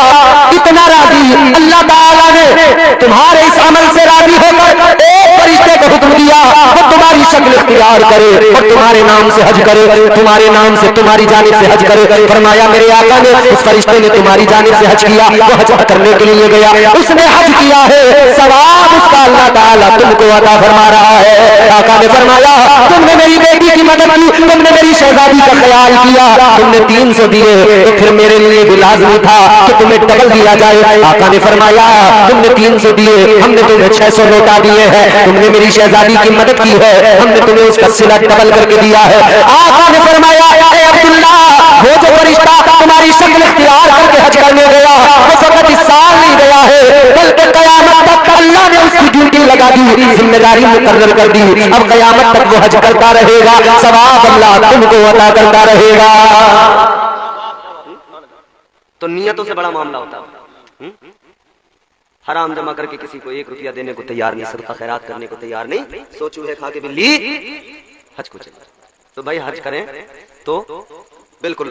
اتنا راضی اللہ تعالیٰ نے تمہارے اس عمل سے راضی ہو کر ایک بڑی فرشتے کو حکم دیا وہ تمہاری شکل اختیار کرے اور تمہارے نام سے حج کرے، تمہارے نام سے تمہاری جانب سے حج کرے۔ فرمایا میرے آقا نے اس فرشتے نے تمہاری جانب سے حج کیا، وہ حج کرنے کے لیے گیا، اس نے حج کیا ہے، ثواب اس کا اللہ تعالیٰ تم کو عطا فرما رہا ہے۔ آقا نے فرمایا تم نے میری بیٹی کی مدد کی، تم نے میری شہزادی کا خیال کیا، تم نے 300 دیے تو پھر میرے لیے بھی لازمی تھا کہ تمہیں ڈبل دیا جائے۔ آقا نے فرمایا تم نے 300 دیے، ہم نے تمہیں 600 لوٹا دیے ہیں، تم نے میری شہزادی کی مدد کی ہے، ہم نے تمہیں اس کا صلہ ڈبل کر کے دیا ہے۔ آقا نے فرمایا اے عبداللہ وہ جو فرشتہ تمہاری شکل اختیار کر کے حج کرنے گیا وہ فقط اس سال نہیں گیا ہے بلکہ قیامت تک اللہ نے اس کی ڈیوٹی لگا دی، ذمہ داری مقرر کر دی، اب قیامت تک وہ حج کرتا رہے گا، ثواب اللہ تم کو عطا کرتا رہے گا۔ تو نیتوں سے بڑا معاملہ ہوتا ہے۔ حرام جمع کر کے کسی کو 1 روپیہ دینے کو تیار نہیں، صدقہ خیرات کرنے کو تیار نہیں، سو چوہے کھا کے بلی حج کو چلے۔ تو بھائی حج کریں تو بالکل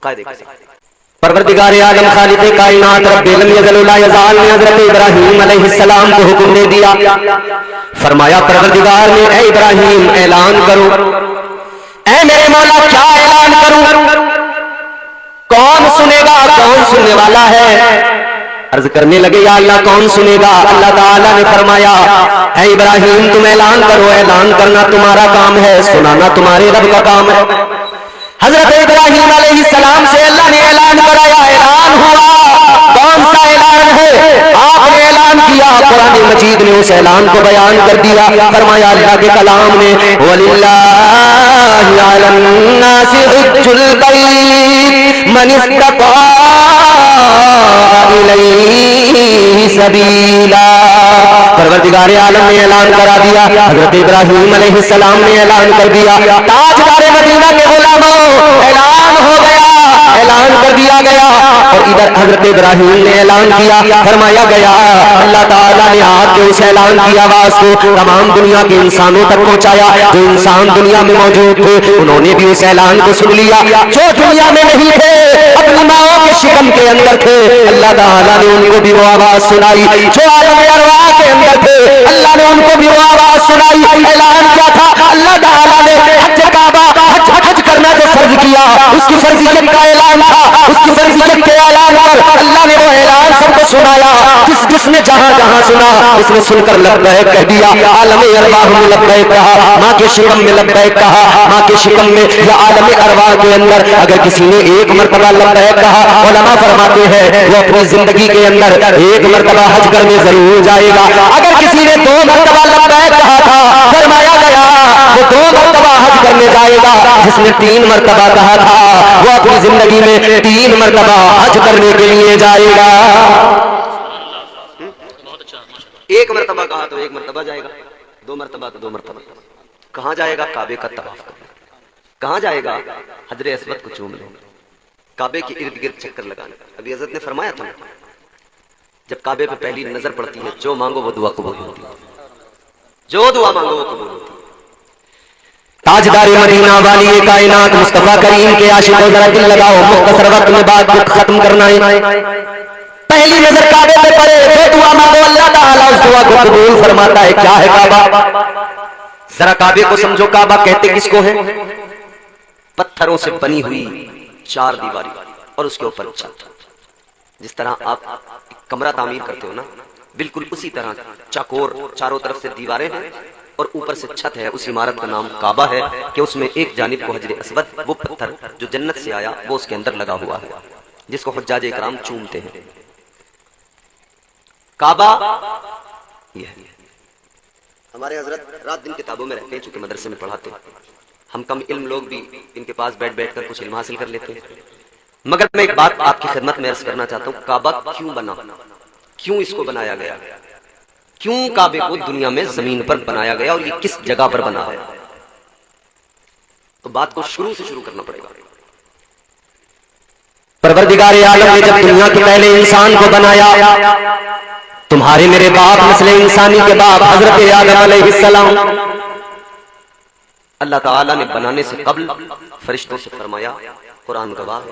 قاعدے کے ساتھ۔ پروردگار عالم خالق کائنات رب لم یزل لا یزال نے حضرت ابراہیم علیہ السلام کو حکم دے دیا، فرمایا پروردگار نے اے ابراہیم اعلان کرو، اے میرے مولا کیا اعلان کروں، کون سنے گا، کون سننے والا ہے؟ عرض کرنے لگے یا اللہ کون سنے گا؟ اللہ تعالیٰ نے فرمایا اے ابراہیم تم اعلان کرو، اعلان کرنا تمہارا کام ہے، سنانا تمہارے رب کا کام ہے۔ حضرت ابراہیم علیہ السلام سے اللہ نے اعلان کرایا، اعلان ہوا، کون سا اعلان ہے؟ آپ نے اعلان کیا، قرآن مجید نے اس اعلان کو بیان کر دیا، فرمایا اللہ کے کلام نے وَلِلَّهِ عَلَى النَّاسِ حِجُّ الْبَيْتِ مَنِ اسْتَطَاعَ إِلَيْهِ سَبِيلًا۔ پروردگار عالم نے اعلان کرا دیا، حضرت ابراہیم علیہ السلام نے اعلان کر دیا، تاجدار مدینہ کے غلاموں اعلان ہو گیا، اعلان کر دیا گیا، اور ادھر حضرت ابراہیم نے اعلان کیا، فرمایا گیا اللہ تعالیٰ نے آپ کے اس اعلان کی آواز کو تمام دنیا کے انسانوں تک پہنچایا، جو انسان دنیا میں موجود تھے انہوں نے بھی اس اعلان کو سن لیا، جو دنیا میں نہیں تھے اپنی ماؤں کے شکم کے اندر تھے اللہ تعالیٰ نے ان کو بھی وہ آواز سنائی، جو عالم ارواح کے اندر تھے اللہ نے ان کو بھی وہ آواز سنائی۔ اعلان کیا تھا؟ اللہ تعالیٰ نے حج کعبہ حج کرنا جو فرض کیا اس کی فرضیت کا اعلان تھا، اس کی فرضیت کے اعلان پر اللہ نے وہ اعلان سب کو سنایا، جس نے جہاں جہاں سنا اس نے سن کر لبیک کہہ دیا، عالم ارواح میں لبیک کہا، ماں کے شکم میں لبیک کہا، ماں کے شکم میں یا عالم ارواح کے اندر اگر کسی نے 1 مرتبہ لبیک کہا، علماء فرماتے ہیں وہ اپنی زندگی کے اندر 1 مرتبہ حج کرنے ضرور جائے گا، اگر کسی نے 2 مرتبہ لبیک کہا تھا فرمایا گیا وہ 2 مرتبہ حج کرنے جائے گا، جس نے 3 مرتبہ کہا تھا وہ اپنی زندگی میں 3 مرتبہ حج کرنے کے لیے جائے گا۔ 1 مرتبہ کہا تو 1 مرتبہ جائے گا، 2 مرتبہ تو 2 مرتبہ۔ کہاں جائے گا؟ کعبے کا طواف کرنے۔ کہاں جائے گا؟ حجر اسود کو چوم لے، کعبے کے ارد گرد چکر لگانے۔ ابھی حضرت نے فرمایا تھا جب کعبے پہ پہلی نظر پڑتی ہے جو مانگو وہ دعا قبول ہوتی ہے، جو دعا مانگو وہ قبول ہوتی ہے۔ تاجدار مدینہ والی کائنات مصطفیٰ کریم کے عاشقوں ذرا دل لگاؤ، مختصر وقت میں بات کو ختم کرنا ہے۔ پہلی نظر کعبے پہ پڑے، جو دعا مانگو اللہ تعالیٰ اس دعا کو قبول فرماتا ہے۔ کیا ہے کعبہ؟ ذرا کعبے کو سمجھو، کعبہ کہتے کس کو ہے؟ پتھروں سے بنی ہوئی 4 دیواری اور اس کے اوپر چھت۔ جس طرح آپ کمرہ تعمیر کرتے ہو نا، بالکل اسی طرح چاکور چاروں طرف سے دیواریں ہیں اور اوپر سے چھت ہے۔ اس عمارت کا نام کعبہ ہے کہ اس میں ایک جانب کو حجر اسود، وہ پتھر جو جنت سے آیا وہ اس کے اندر لگا ہوا ہے، جس کو حجاج اکرام چومتے ہیں۔ کعبہ یہ ہے۔ ہمارے حضرت رات دن کتابوں میں رہتے ہیں، چونکہ مدرسے میں پڑھاتے ہیں، ہم کم علم لوگ بھی ان کے پاس بیٹھ بیٹھ کر کچھ علم حاصل کر لیتے ہیں۔ مگر میں ایک بات آپ کی خدمت میں عرض کرنا چاہتا ہوں، کعبہ کیوں بنا، کیوں اس کو بنایا گیا، کیوں کعبے کو دنیا میں زمین پر بنایا گیا اور یہ کس جگہ پر بنا ہے؟ تو بات کو شروع سے شروع کرنا پڑے گا۔ پروردگار عالم نے جب دنیا کے پہلے انسان کو بنایا، تمہارے میرے باپ نسل انسانی کے باپ حضرت آدم علیہ السلام، اللہ تعالیٰ نے بنانے سے قبل فرشتوں سے فرمایا، قرآن گواہ ہے،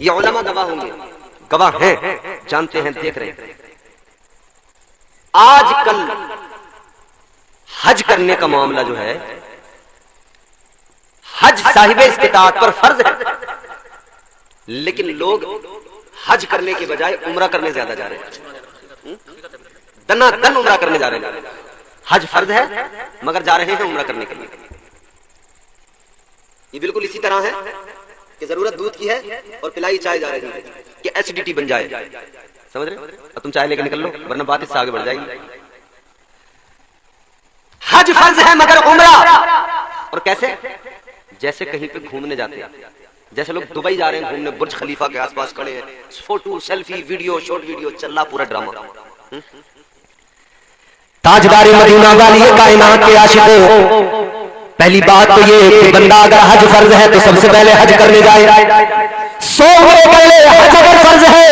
یہ علماء گواہ ہوں گے، گواہ ہیں، جانتے ہیں، دیکھ رہے ہیں۔ آج کل حج کرنے کا معاملہ جو ہے، حج صاحب استطاعت پر فرض ہے، لیکن لوگ حج کرنے کے بجائے عمرہ کرنے زیادہ جا رہے ہیں، دنا دن عمرہ کرنے جا رہے ہیں۔ حج فرض ہے مگر جا رہے ہیں عمرہ کرنے کے لیے۔ یہ بالکل اسی طرح ہے کہ ضرورت دودھ کی ہے اور پلائی چائے جا رہی ہے کہ ایسیڈیٹی بن جائے، سمجھ رہے؟ اور تم چائے لے کے نکل لو ورنہ بات اس سے آگے بڑھ جائے گی۔ حج فرض ہے مگر عمرہ، اور کیسے؟ جیسے کہیں پہ گھومنے جاتے ہیں، جیسے لوگ دبئی جا رہے ہیں گھومنے، برج خلیفہ کے آس پاس کھڑے ہیں، photo selfie video short video چل رہا، پورا ڈرامہ۔ تاجدار مدینہ والی کائنات کے عاشقوں، پہلی بات تو یہ کہ بندہ اگر حج فرض ہے تو سب سے پہلے حج کرنے جائے۔ 100 عمرے کر لے، حج اگر فرض ہے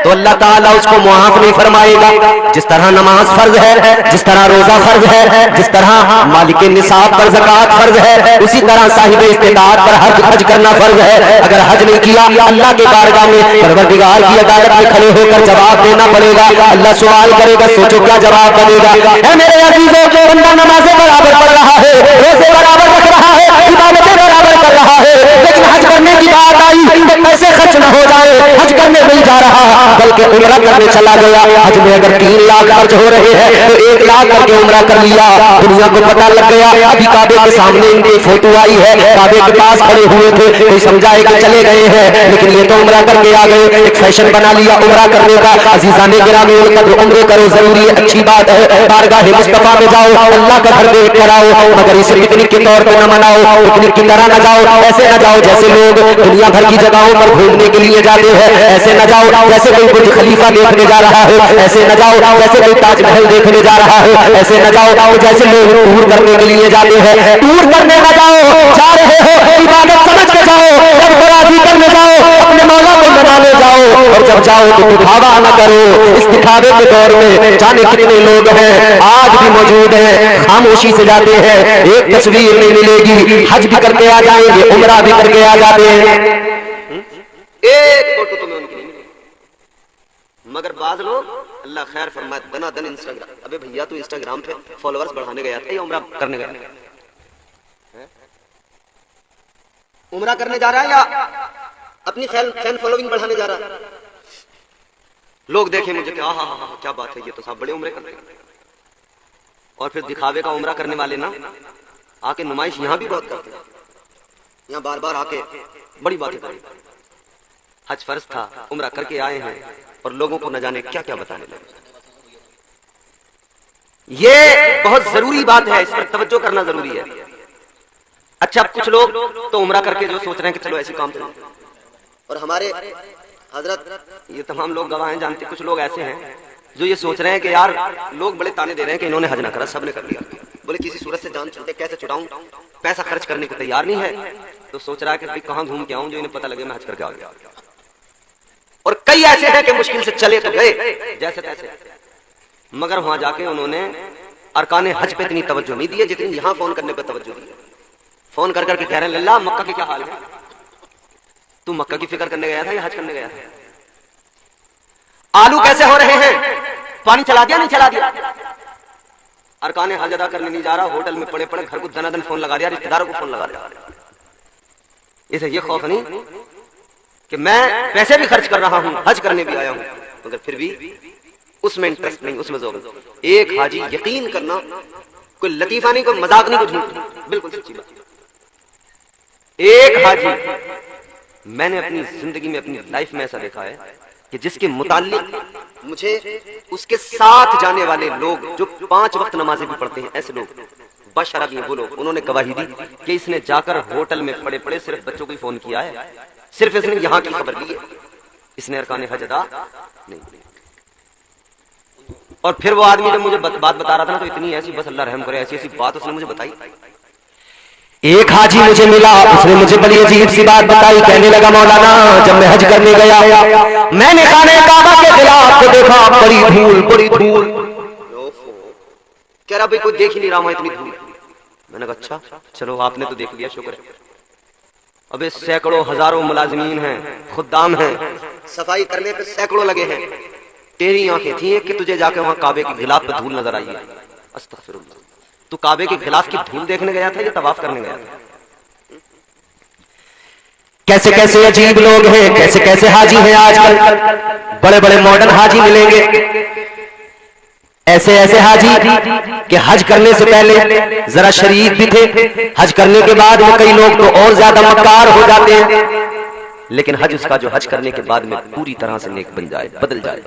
تو اللہ تعالیٰ اس کو معاف نہیں فرمائے گا۔ جس طرح نماز فرض ہے، جس طرح روزہ فرض ہے، جس طرح مالک نصاب پر زکوٰۃ فرض ہے، اسی طرح صاحب استطاعت پر حج کرنا فرض ہے۔ اگر حج نہیں کیا اللہ کے بارگاہ میں پروردگار کی عدالت میں کھڑے ہو کر جواب دینا پڑے گا۔ اللہ سوال کرے گا، سوچو کیا جواب بنے گا۔ اے میرے عزیزوں، بندہ نمازیں برابر پڑھ رہا ہے، روزے برابر رکھ رہا ہے، عبادتیں برابر کر رہا ہے، لیکن حج کرنے کی بات آئی تو پیسے خرچ نہ ہو جائے، حج کرنے نہیں جا رہا بلکہ عمرہ کرنے چلا گیا۔ حج میں اگر 3 لاکھ خرچ ہو رہے ہیں تو 1 لاکھ کر کے عمرہ کر لیا۔ دنیا کو پتہ لگ گیا، ابھی کعبے کے سامنے ان کی فوٹو آئی ہے، کعبے کے پاس کھڑے ہوئے تھے، کوئی سمجھائے کہ چلے گئے ہیں، لیکن یہ تو عمرہ کر کے آ گئے۔ ایک فیشن بنا لیا عمرہ کرنے کا۔ عزیزان گرامی، عمرے کرو ضروری ہے، اچھی بات ہے، بارگاہ مصطفیٰ میں جاؤ، اللہ کا گھر دیکھ کر آؤ، مگر اسے پکنک کے طور پہ نہ مناؤ، پکنک کی طرح نہ جاؤ، ایسے نہ جاؤ جیسے لوگ دنیا بھر کی جگہوں پر گھومنے کے لیے جاتے ہیں، ایسے نہ جاؤ جیسے کوئی برج خلیفہ دیکھنے جا رہا ہے، ایسے نہ جاؤ جیسے کوئی تاج محل دیکھنے جا رہا ہے، ایسے نہ جاؤ جیسے لوگ ٹور کرنے کے لیے جاتے ہیں۔ ٹور کرنے نہ جاؤ، جا رہے ہو عبادت سمجھ کے جاؤ، جب راضی کرنے جاؤ اپنے مولا کو منانے جاؤ، اور جب جاؤ تو دکھاوا نہ کرو۔ اس دکھاوے کے دور میں جانے کتنے لوگ ہیں، آج بھی موجود ہیں، خاموشی سے جاتے ہیں، ایک تصویر نہیں ملے گی، حج بھی کر کے آ جائیں گے، عمرہ بھی کر کے آ جاتے ہیں، ایک فوٹو تمہیں ان کی نہیں ملے۔ مگر بعض لوگ اللہ خیر فرمائے دنا دن انسٹاگرام، ابے بھیا تو انسٹاگرام پہ فالوورز بڑھانے گیا تھا یا عمرہ کرنے گیا؟ عمرہ کرنے جا رہا ہے یا اپنی فین فالوئنگ بڑھانے جا رہا ہے؟ لوگ دیکھیں مجھے کہ ہاں کیا بات ہے، یہ تو صاحب بڑے عمرے کرتے ہیں، اور پھر دکھاوے کا عمرہ کرنے والے نا آ کے نمائش یہاں بھی بہت کرتے ہیں، یہاں بار بار آ کے بڑی باتیں کریں۔ حج فرض تھا، عمرہ کر کے آئے ہیں اور لوگوں کو نہ جانے کیا کیا بتانے لگے۔ یہ بہت ضروری بات ہے، اس پر توجہ کرنا ضروری ہے۔ اچھا، کچھ لوگ تو عمرہ کر کے جو سوچ رہے ہیں کہ چلو ایسے کام کریں، اور ہمارے حضرت یہ تمام لوگ گواہ ہیں، جانتے کچھ لوگ ایسے ہیں جو یہ سوچ رہے ہیں کہ یار لوگ بڑے تانے دے رہے ہیں کہ انہوں نے حج نہ کرا، سب نے کر لیا، بولے کسی صورت سے جان چھوٹے کیسے چھڑاؤں، پیسہ خرچ کرنے کو تیار نہیں ہے، تو سوچ رہا ہے کہ کہاں گھوم کے آؤں جو انہیں پتہ لگے میں حج کر کے آ گیا۔ اور کئی ایسے ہیں کہ مشکل سے چلے تو گئے جیسے تیسے، مگر وہاں جا کے انہوں نے ارکان حج پہ اتنی توجہ نہیں دی جتنی یہاں فون کرنے پہ توجہ دی۔ فون کر کے کہہ رہے ہیں اللہ مکہ کے کیا حال ہے، تو مکہ کی فکر کرنے گیا تھا یا حج کرنے گیا تھا؟ آلو کیسے ہو رہے ہیں، پانی چلا دیا نہیں چلا دیا؟ ارکان حج ادا کرنے نہیں جا رہا، ہوٹل میں پڑے پڑے گھر کو دنا دن فون لگا دیا، رشتہ داروں کو فون لگا دیا۔ اسے یہ خوف نہیں کہ میں پیسے بھی خرچ کر رہا ہوں، حج کرنے بھی آیا ہوں، مگر پھر بھی اس میں انٹرسٹ نہیں، اس میں ذوق نہیں۔ ایک حاجی یقین کرنا، کوئی لطیفہ نہیں، کوئی مذاق نہیں، کوئی جھوٹ نہیں، بالکل سچی بات۔ ایک حاجی میں نے اپنی زندگی میں اپنی لائف میں ایسا دیکھا ہے کہ جس کے متعلق مجھے اس کے ساتھ جانے والے لوگ جو 5 وقت نمازیں بھی پڑھتے ہیں، ایسے لوگ بشرا بھی وہ لوگ، انہوں نے گواہی دی کہ اس نے جا کر ہوٹل میں پڑے پڑے صرف بچوں کو ہی فون کیا ہے، صرف اس نے یہاں کی خبر لی ہے، اس نے ارکان حج ادا نہیں۔ اور پھر وہ آدمی جب مجھے بات بتا رہا تھا نا، تو اتنی ایسی، بس اللہ رحم کرے، ایسی ایسی بات اس نے مجھے بتائی۔ ایک حاجی مجھے ملا، اس نے مجھے بڑی عجیب سی بات بتائی، کہنے لگا مولانا جب میں حج کرنے گیا میں نے خانہ کعبہ کے خلاف کو دیکھا، بڑی دھول بڑی دھول، کہہ رہا بھائی کوئی دیکھ ہی نہیں رہا وہاں اتنی دھول۔ میں نے کہا اچھا چلو آپ نے تو دیکھ لیا، شکر ہے۔ ابھی سینکڑوں ہزاروں ملازمین ہیں، خدام ہیں، صفائی کرنے پہ سینکڑوں لگے ہیں. تیری آنکھیں تھیں کہ تجھے جا کے وہاں کعبے کے غلاف پہ دھول نظر آئی ہے. استغفر اللہ. تو کعبے کے غلاف کی دھول دیکھنے گیا تھا یا طواف کرنے گیا تھا؟ کیسے کیسے عجیب لوگ ہیں، کیسے کیسے حاجی ہیں آج کل. بڑے بڑے ماڈرن حاجی ملیں گے، ایسے ایسے حاجی کہ حج کرنے سے پہلے ذرا شریف بھی تھے، حج کرنے کے بعد میں کئی لوگ تو اور زیادہ مکار ہو جاتے ہیں. لیکن حج اس کا جو حج کرنے کے بعد میں پوری طرح سے نیک بن جائے، بدل جائے.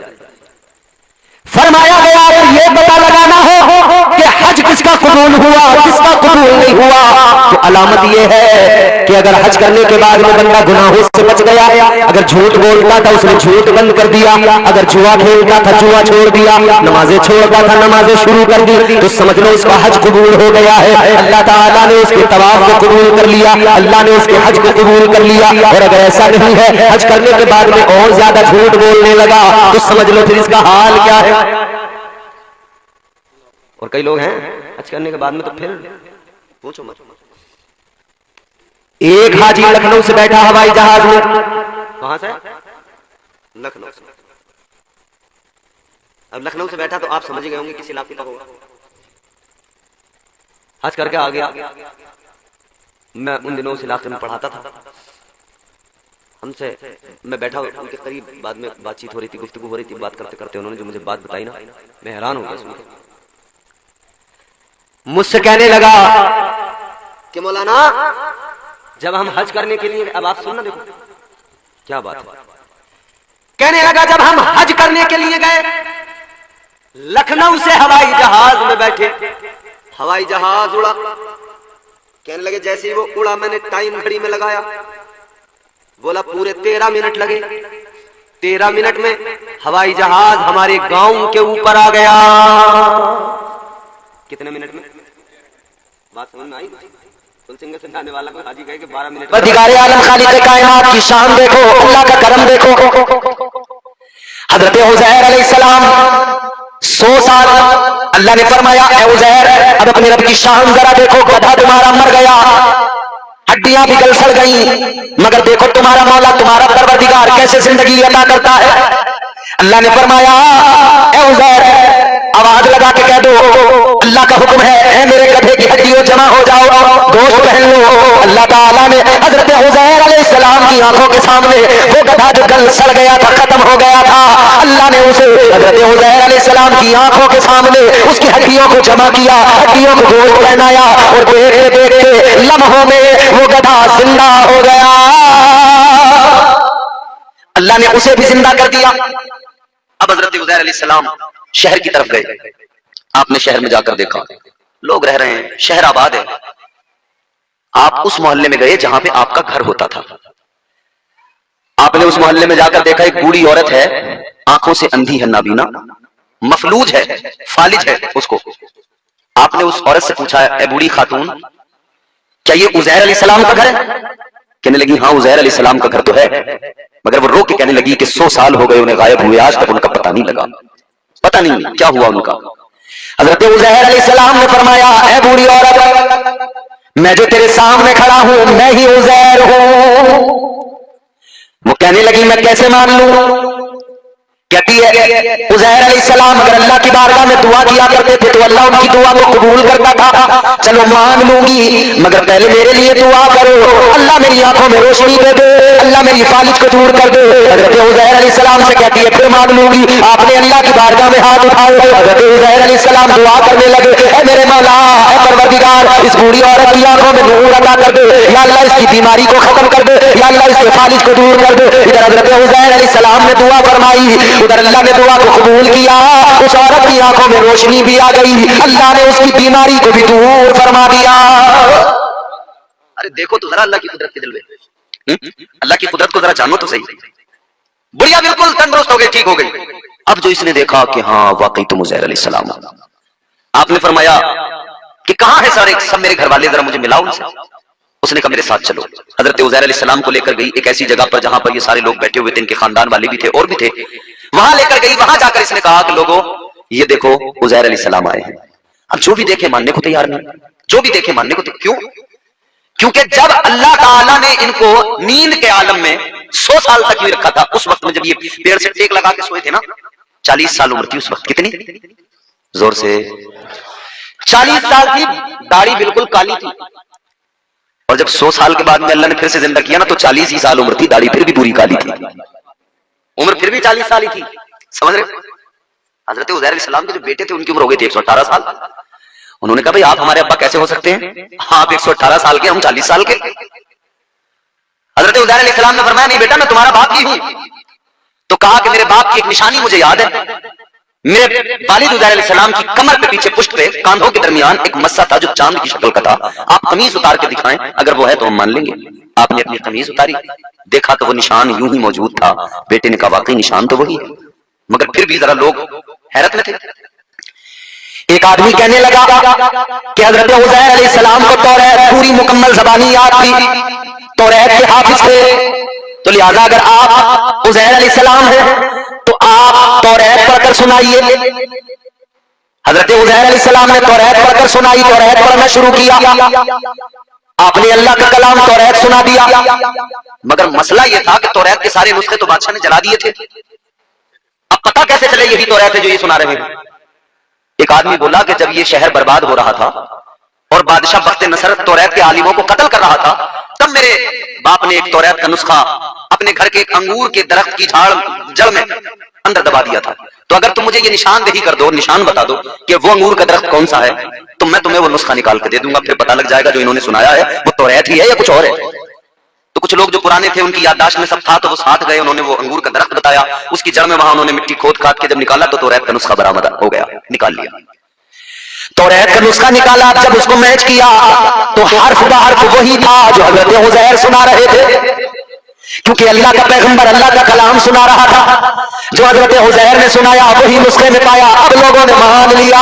فرمایا گیا کہ یہ پتہ لگانا ہو کہ حج کس کا قبول ہوا کس کا قبول نہیں ہوا تو علامت یہ ہے کہ اگر حج کرنے کے بعد میں بندہ گناہوں سے بچ گیا، اگر جھوٹ بولتا تھا اس نے جھوٹ بند کر دیا، اگر جوا کھیلتا تھا جوا چھوڑ دیا، نمازیں چھوڑتا تھا نمازیں شروع کر دی، تو سمجھ لو اس کا حج قبول ہو گیا ہے. اللہ تعالیٰ نے اس کے طواف کو قبول کر لیا، اللہ نے اس کے حج کو قبول کر لیا. اور اگر ایسا نہیں ہے، حج کرنے کے بعد میں اور زیادہ جھوٹ بولنے لگا، تو سمجھ لو پھر اس کا حال کیا ہے. اور کئی لوگ ہیں حج کرنے کے بعد میں تو پھر پوچھو مت. ایک حاجی لکھنؤ سے بیٹھا ہوائی جہاز میں، کہاں سے؟ لکھنؤ سے. اب لکھنؤ سے بیٹھا تو آپ سمجھ گئے ہوں گے کس علاقے کا ہوگا. حج کر کے آ گیا. میں ان دنوں اس علاقے میں پڑھاتا تھا. ہم سے میں بیٹھا ان کے قریب، بعد میں بات چیت ہو رہی تھی، گفتگو ہو رہی تھی. بات کرتے کرتے انہوں نے جو مجھے بات بتائی نا، میں حیران ہو گیا سن کے. مجھ سے کہنے لگا کہ مولانا جب ہم حج کرنے کے لیے، اب آپ سننا دیکھو کیا بات ہے. کہنے لگا جب ہم حج کرنے کے لیے گئے، لکھنؤ سے ہوائی جہاز میں بیٹھے، ہوائی جہاز اڑا. کہنے لگے جیسے ہی وہ اڑا میں نے ٹائم گھڑی میں لگایا، بولا پورے 13 منٹ لگے. 13 منٹ میں ہوائی جہاز ہمارے گاؤں کے اوپر آ گیا. کتنے منٹ میں؟ بات سمجھ میں آئی؟ سنگھ سے جانے والا کو حاجی کہے کہ 12 منٹ. پروردگار عالم خالق کائنات کی شان دیکھو، اللہ کا کرم دیکھو. حضرت عزیر علیہ السلام 100 سال اللہ نے فرمایا اے عزیر اب اپنے رب کی شان ذرا دیکھو. گدھا تمہارا مر گیا، ہڈیاں بھی گل سڑ گئیں، مگر دیکھو تمہارا مولا تمہارا پروردگار کیسے زندگی عطا کرتا ہے. اللہ نے فرمایا اے عزیر آواز لگا کے کہہ دو اللہ کا حکم ہے، اے میرے گدھے کی ہڈیوں جمع ہو جاؤ، گوشت پہن لو. اللہ تعالیٰ نے حضرت عزیر علیہ السلام کی آنکھوں کے سامنے وہ گدھا جو گل سڑ گیا تھا، ختم ہو گیا تھا، اللہ نے اسے حضرت عزیر علیہ السلام کی آنکھوں کے سامنے اس کی ہڈیوں کو جمع کیا، ہڈیوں کو گوشت پہنایا، اور دیکھتے دیکھتے لمحوں میں وہ گدھا زندہ ہو گیا. اللہ نے اسے بھی زندہ کر دیا. اب حضرت عزیر علیہ السلام شہر کی طرف گئے. آپ نے شہر میں جا کر دیکھا لوگ رہ رہے ہیں، شہر آباد ہے. آپ اس محلے میں گئے جہاں پہ آپ کا گھر ہوتا تھا. آپ نے اس محلے میں جا کر دیکھا ایک بوڑھی عورت ہے، آنکھوں سے اندھی ہے، نابینا، مفلوج ہے، فالج ہے. اس کو آپ نے اس عورت سے پوچھا اے بوڑھی خاتون کیا یہ عزیر علیہ السلام کا گھر ہے؟ کہنے لگی ہاں عزیر علیہ السلام کا گھر تو ہے، مگر وہ رو کے کہنے لگی کہ 100 سال ہو گئے انہیں غائب ہوئے، آج تک ان کا پتہ نہیں لگا، پتہ نہیں کیا ہوا ان کا. حضرت عزیر علیہ السلام نے فرمایا اے بوڑھی عورت میں جو تیرے سامنے کھڑا ہوں میں ہی عزیر ہوں. وہ کہنے لگی میں کیسے مان لوں؟ کہتی ہے عزیر علیہ السلام اگر اللہ کی بارگاہ میں دعا کیا کرتے تھے تو اللہ ان کی دعا کو قبول کرتا تھا. چلو مان لوں گی مگر پہلے میرے لیے دعا کرو، اللہ میری آنکھوں میں روشنی دے دے، اللہ میری فالج کو دور کر دے. حضرت عزیر علیہ السلام سے کہتی ہے پھر مان لوں گی. آپ نے اللہ کی بارگاہ میں ہاتھ اٹھائے، حضرت عزیر علیہ السلام دعا کرنے لگے اے میرے مولا اے پروردگار اس بوڑھی عورت کی آنکھوں میں نور عطا کر دے، یا اللہ اس کی بیماری کو ختم کر دے، یا اللہ اس کے فالج کو دور کر دے. ادھر حضرت عزیر علیہ السلام نے دعا فرمائی، ادھر اللہ نے دعا کو قبول کیا. اس عورت کی آنکھوں میں روشنی بھی آ گئی، اللہ نے اس کی بیماری کو بھی دور فرما دیا. ارے دیکھو تو ذرا اللہ کی قدرت کے جلوے، اللہ کی قدرت کو ذرا جانو تو صحیح. بڑھیا بالکل تندرست ہو گئی، ٹھیک ہو گئی. اب جو اس نے دیکھا کہ ہاں واقعی تم عزیر علیہ السلام، آپ نے فرمایا کہ کہاں ہے سارے سب میرے گھر والے، ذرا مجھے ملاؤ ان سے. اس نے کہا میرے ساتھ چلو. حضرت عزیر علیہ السلام کو لے کر گئی ایک ایسی جگہ پر جہاں پر یہ سارے لوگ بیٹھے ہوئے تھے، ان کے خاندان والے بھی تھے اور بھی تھے. وہاں لے کر گئی، وہاں جا کر اس نے کہا کہ لوگوں یہ دیکھو عزیر علیہ السلام آئے ہیں. اب جو بھی دیکھے ماننے کو تیار نہیں، جو بھی دیکھے ماننے کو کیوں؟ کیونکہ جب اللہ تعالیٰ نے ان کو نیند کے عالم میں 100 سال تک ہی رکھا تھا، اس وقت میں جب یہ پیڑ سے ٹیک لگا کے سوئے تھے نا، 40 سال عمر تھی اس وقت. کتنی؟ زور سے 40 سال کی. داڑھی بالکل کالی تھی، اور جب 100 سال کے بعد میں اللہ نے پھر سے زندہ کیا نا تو 40 ہی سال عمر تھی، داڑھی پھر بھی پوری کالی تھی، عمر پھر بھی 40 سال ہی تھی. سمجھ رہے؟ حضرت عزیر علیہ السلام کے جو بیٹے تھے ان کی عمر ہو گئی تھی 118 سال. انہوں نے کہا بھائی آپ ہمارے ابا کیسے ہو سکتے ہیں، آپ 118 سال کے، ہم 40 سال کے. حضرت عزیر علیہ السلام نے فرمایا نہیں بیٹا میں تمہارا باپ ہی ہوں. تو کہا کہ میرے باپ کی ایک نشانی مجھے یاد ہے، میرے والد عزیر علیہ السلام کی کمر پہ پیچھے پشت پہ کاندھوں کے درمیان ایک مسا تھا جو چاند کی شکل کا تھا، آپ قمیض اتار کے دکھائیں اگر وہ ہے تو ہم مان لیں گے. آپ نے اپنی قمیض اتاری، دیکھا تو وہ نشان یوں ہی موجود تھا. بیٹے نے کہا واقعی نشان تو وہی ہے، مگر پھر بھی ذرا لوگ حیرت میں تھے. ایک آدمی کہنے لگا کہ حضرت عزیر علیہ السلام کو توریت پوری مکمل زبانی یاد تھی، توریت کے حافظ تھے، تو لہذا اگر آپ عزیر علیہ السلام ہیں تو آپ توریت پڑھ کر سنائیے. حضرت عزیر علیہ السلام نے توریت پڑھ کر سنائی، توریت پڑھنا شروع کیا. آپ نے اللہ کا کلام توریت سنا دیا، مگر مسئلہ یہ تھا کہ توریت کے سارے نسخے تو بادشاہ نے جلا دیے تھے. اب پتہ کیسے چلے یہی توریت ہے جو یہ سنا رہے ہیں؟ ایک آدمی بولا کہ جب یہ شہر برباد ہو رہا تھا اور بادشاہ بخت نصر توریت کے عالموں کو قتل کر رہا تھا، تب میرے باپ نے ایک توریت کا نسخہ اپنے گھر کے ایک انگور کے درخت کی جڑ میں اندر دبا دیا تھا. تو اگر تم مجھے یہ نشاندہی کر دو، نشان بتا دو کہ وہ انگور کا درخت کون سا ہے، تو میں تمہیں وہ نسخہ نکال کے دے دوں گا. پھر پتہ لگ جائے گا جو انہوں نے سنایا ہے وہ توریت ہی ہے یا کچھ اور ہے. تو کچھ لوگ جو پرانے تھے ان کی یادداشت میں سب تھا تو وہ ساتھ گئے، انہوں نے وہ انگور کا درخت بتایا، اس کی جڑ میں وہاں انہوں نے مٹی کھود کھاد کے جب نکالا تو توریت کا نسخہ برآمد ہو گیا، نکال لیا. توریت کا نسخہ نکالا، جب اس کو میچ کیا تو حرف بحرف وہی تھا جو حضرت عزیر سنا رہے تھے، کیونکہ اللہ کا پیغمبر اللہ کا کلام سنا رہا تھا. جو حضرت عزیر نے سنایا وہی نسخے میں پایا. اب لوگوں نے مان لیا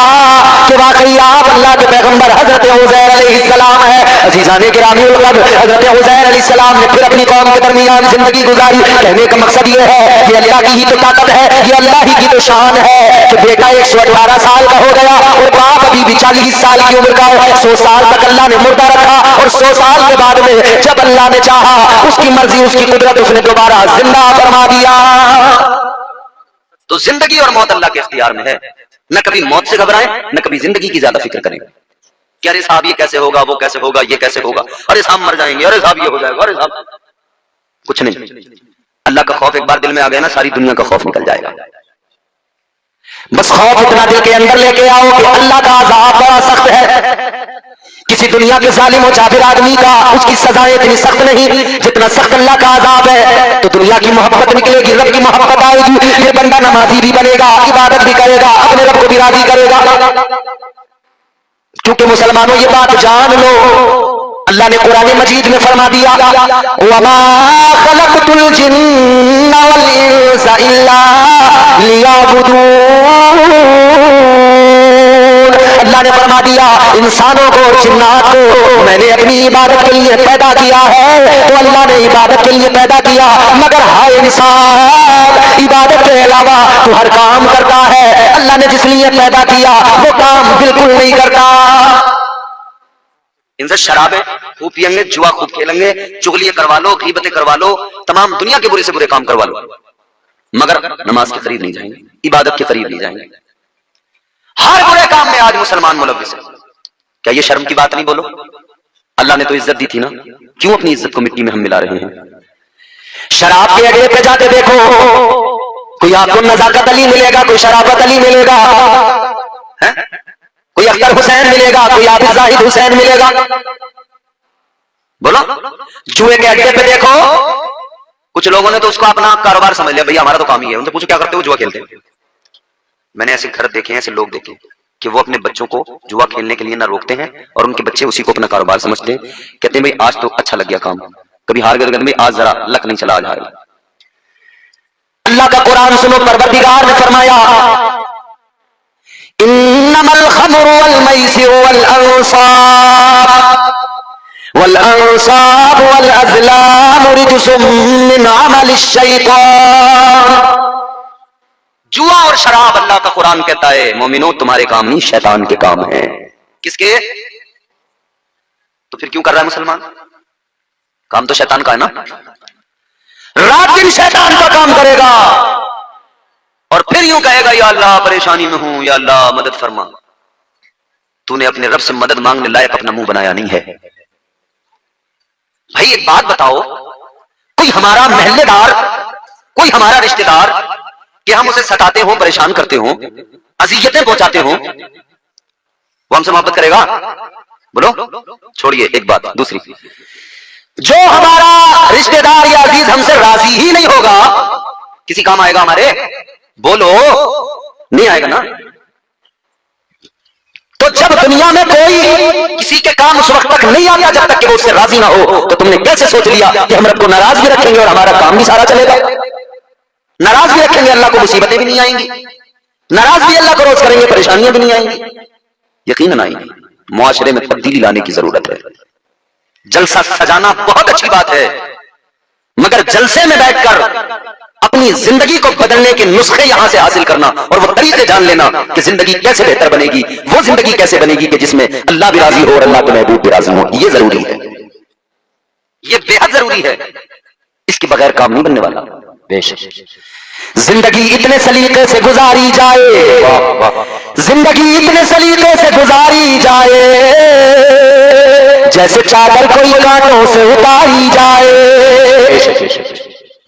کہ واقعی آپ اللہ کے پیغمبر حضرت عزیر علیہ السلام ہے. عزیزان گرامی القدر، حضرت عزیر علیہ السلام نے پھر اپنی قوم کے درمیان زندگی گزاری. کہنے کا مقصد یہ ہے کہ اللہ کی ہی تو طاقت ہے، یہ اللہ ہی کی تو شان ہے کہ بیٹا 118 سال کا ہو گیا اور باپ ابھی بھی 40 سال کی عمر کا ہے. 100 سال تک اللہ نے مردہ رکھا اور 100 سال کے بعد میں جب اللہ نے چاہا اس کی مرضی اس کی قدرت اس نے دوبارہ زندہ فرما دیا. تو زندگی اور موت اللہ کے اختیار میں ہے. نہ کبھی موت سے گھبرائیں نہ کبھی زندگی کی زیادہ فکر کریں کہ ارے صاحب یہ کیسے ہوگا، وہ کیسے ہوگا، یہ کیسے ہوگا، ارے صاحب مر جائیں گے، ارے صاحب یہ ہو جائے گا، ارے صاحب کچھ نہیں. اللہ کا خوف ایک بار دل میں آ گیا نا ساری دنیا کا خوف نکل جائے گا. بس خوف اتنا دل کے اندر لے کے آؤ کہ اللہ کا عذاب بڑا سخت ہے. کسی دنیا کے ظالم و جابر آدمی کا اس کی سزائیں اتنی سخت نہیں جتنا سخت اللہ کا عذاب ہے. تو دنیا کی محبت نکلے گی، رب کی محبت آئے گی، یہ بندہ نمازی بھی بنے گا، عبادت بھی کرے گا، اپنے رب کو بھی راضی کرے گا. کیونکہ مسلمانوں یہ بات جان لو، اللہ نے قرآن مجید میں فرما دیا وَمَا خَلَقْتُ الْجِنَّ وَالْإِنسَ إِلَّا لِيَعْبُدُونَ. اللہ نے فرما دیا انسانوں کو جنات کو میں نے اپنی عبادت کے لیے پیدا کیا ہے. تو اللہ نے عبادت کے لیے پیدا کیا، مگر ہائے انسان عبادت کے علاوہ تو ہر کام کرتا ہے. اللہ نے جس لیے پیدا کیا وہ کام بالکل نہیں کرتا. ان سے شرابیں خوب پیئیں گے، جوا خوب کھیلیں گے، چغلیاں کروا لو، غیبتیں کروا لو، تمام دنیا کے برے سے برے کام کروا لو، مگر نماز کے قریب نہیں جائیں گے، عبادت کے قریب نہیں جائیں گے. ہر برے کام میں آج مسلمان ملوث ہے. کیا یہ شرم کی بات نہیں؟ بولو اللہ نے تو عزت دی تھی نا، کیوں اپنی عزت کو مٹی میں ہم ملا رہے ہیں؟ شراب کے اڈے پہ جاتے دیکھو، کوئی آپ کو نزاکت علی ملے گا، کوئی شرافت علی ملے گا، کوئی اختر حسین ملے گا، کوئی عابد زاہد حسین ملے گا. بولو جوئے کے اڈے پہ دیکھو، کچھ لوگوں نے تو اس کو اپنا کاروبار سمجھ لیا، بھیا ہمارا تو کام ہی ہے. ان سے پوچھو کیا کرتے ہو؟ جوا کھیلتے ہیں. میں نے ایسے گھر دیکھے ہیں، ایسے لوگ دیکھے کہ وہ اپنے بچوں کو جوا کھیلنے کے لیے نہ روکتے ہیں اور ان کے بچے اسی کو اپنا کاروبار سمجھتے ہیں. کہتے ہیں بھائی آج تو اچھا لگ گیا کام، کبھی ہار گئے کہتے ہیں آج ذرا لک نہیں چلا، آج ہار گئے. اللہ کا قرآن سنو، پروردگار نے فرمایا انما الخمر والمیسر والانصاب والازلام رجس من عمل الشیطان. جوا اور شراب اللہ کا قرآن کہتا ہے مومنو تمہارے کام نہیں، شیطان کے کام ہیں. کس کے؟ تو تو پھر کیوں کر رہا ہے مسلمان؟ کام تو شیطان کا ہے نا، رات دن شیطان کا کام کرے گا اور پھر یوں کہے گا یا اللہ پریشانی میں ہوں، یا اللہ مدد فرما۔ تو نے اپنے رب سے مدد مانگنے لائق اپنا منہ بنایا نہیں ہے۔ بھائی ایک بات بتاؤ، کوئی ہمارا محلے دار، کوئی ہمارا رشتہ دار کہ ہم اسے ستاتے ہوں، پریشان کرتے ہوں، اذیتیں پہنچاتے ہوں، وہ ہم سے محبت کرے گا؟ بولو، چھوڑیے ایک بات، دوسری، جو ہمارا رشتہ دار یا عزیز ہم سے راضی ہی نہیں ہوگا کسی کام آئے گا ہمارے؟ بولو، نہیں آئے گا نا۔ تو جب دنیا میں کوئی کسی کے کام اس وقت تک نہیں آتا جب تک کہ وہ اس سے راضی نہ ہو، تو تم نے کیسے سوچ لیا کہ ہم رب کو ناراض بھی رکھیں گے اور ہمارا کام بھی سارا چلے گا؟ ناراض بھی رکھیں گے، اللہ کو مصیبتیں بھی نہیں آئیں گی، ناراض بھی اللہ کو روز کریں گے، پریشانیاں بھی نہیں آئیں گی، یقیناً آئیں گی۔ معاشرے میں تبدیلی لانے کی ضرورت ہے۔ جلسہ سجانا بہت اچھی بات ہے، مگر جلسے میں بیٹھ کر اپنی زندگی کو بدلنے کے نسخے یہاں سے حاصل کرنا اور وہ طریقے جان لینا کہ زندگی کیسے بہتر بنے گی، وہ زندگی کیسے بنے گی کہ جس میں اللہ بھی راضی ہو اور اللہ کے محبوب بھی راضی ہو، یہ ضروری ہے، یہ بے حد ضروری ہے، اس کے بغیر کام نہیں بننے والا۔ بے شک زندگی اتنے سلیقے سے گزاری جائے، زندگی اتنے سلیقے سے گزاری جائے جیسے چادر کوئی کانٹوں سے اتاری جائے،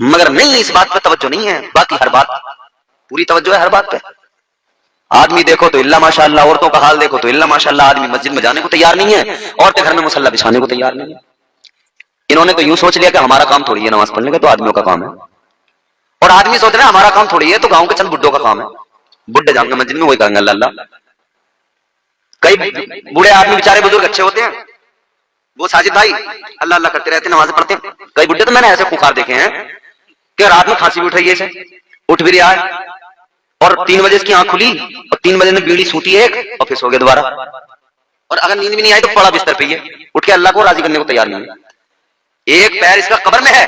مگر نہیں، اس بات پہ توجہ نہیں ہے، باقی ہر بات پوری توجہ ہے ہر بات پہ۔ آدمی دیکھو تو اللہ ماشاءاللہ، عورتوں کا حال دیکھو تو اللہ ماشاءاللہ، آدمی مسجد میں جانے کو تیار نہیں ہے، عورتیں گھر میں مصلی بچھانے کو تیار نہیں ہے۔ انہوں نے تو یوں سوچ لیا کہ ہمارا کام تھوڑی ہے نماز پڑھنے کا، تو آدمیوں کا کام ہے، اور آدمی سوچ رہا ہے ہمارا کام تھوڑی ہے، تو گاؤں کے چند بڈھوں کا کام ہے، بڈھے جائیں گے مسجد میں، وہی کہیں گے اللہ اللہ۔ کئی بوڑھے آدمی بیچارے بزرگ اچھے ہوتے ہیں، وہ ساجد بھائی اللہ اللہ کرتے رہتے ہیں، نماز پڑھتے ہیں۔ کئی بڈھے تو میں نے ایسے خوخار دیکھے ہیں کہ رات میں کھانسی بھی اٹھ رہی ہے، اسے اٹھ بھی رہا ہے، اور 3 بجے اس کی آنکھ کھلی اور 3 بجے نے بیڑی سوتی ایک اور پھر سو گیا دوبارہ، اور اگر نیند بھی نہیں آئی تو پڑا بستر پہ ہی ہے، اٹھ کے اللہ کو راضی کرنے کو تیار نہیں ہے، ایک پیر اس کا قبر میں ہے،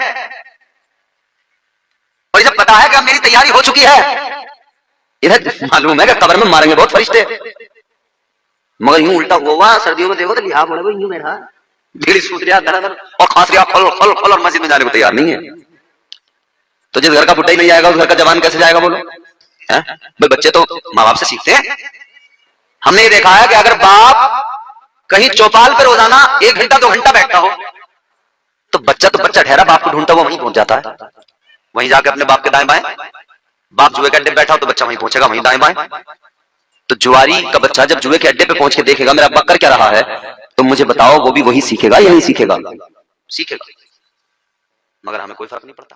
اور اسے پتا ہے کہ اب میری تیاری ہو چکی ہے، ادھر معلوم ہے کہ قبر میں ماریں گے بہت فرشتے، مگر یوں الٹا ہوا، سردیوں میں دیکھو تو لحاظ بڑے وہ یوں بیٹھا بیڑی سوت رہا در در اور کھانس رہا کھل کھل کھل، اور مسجد میں جانے کو تیار نہیں ہے۔ تو جس گھر کا بڈھا ہی نہیں جائے گا اس گھر کا جوان کیسے جائے گا؟ بولو بھائی، بچے تو ماں باپ سے سیکھتے ہیں۔ ہم نے یہ دیکھا ہے کہ اگر باپ کہیں چوپال پہ روزانہ 1 گھنٹہ 2 گھنٹہ بیٹھتا ہو تو بچہ ٹھہرا باپ کو ڈھونڈتا ہوا وہیں پہنچ جاتا ہے، وہیں جا کے اپنے باپ کے دائیں بائیں، باپ جوئے کے اڈے بیٹھا ہو تو بچہ وہیں پہنچے گا، وہیں دائیں بائیں۔ تو جواری کا بچہ جب جوئے کے اڈے پہ پہنچ کے دیکھے گا میرا ابا کر کیا رہا ہے، تو مجھے بتاؤ وہ بھی وہی سیکھے گا یا نہیں سیکھے گا؟ سیکھے گا، مگر ہمیں کوئی فرق نہیں پڑتا۔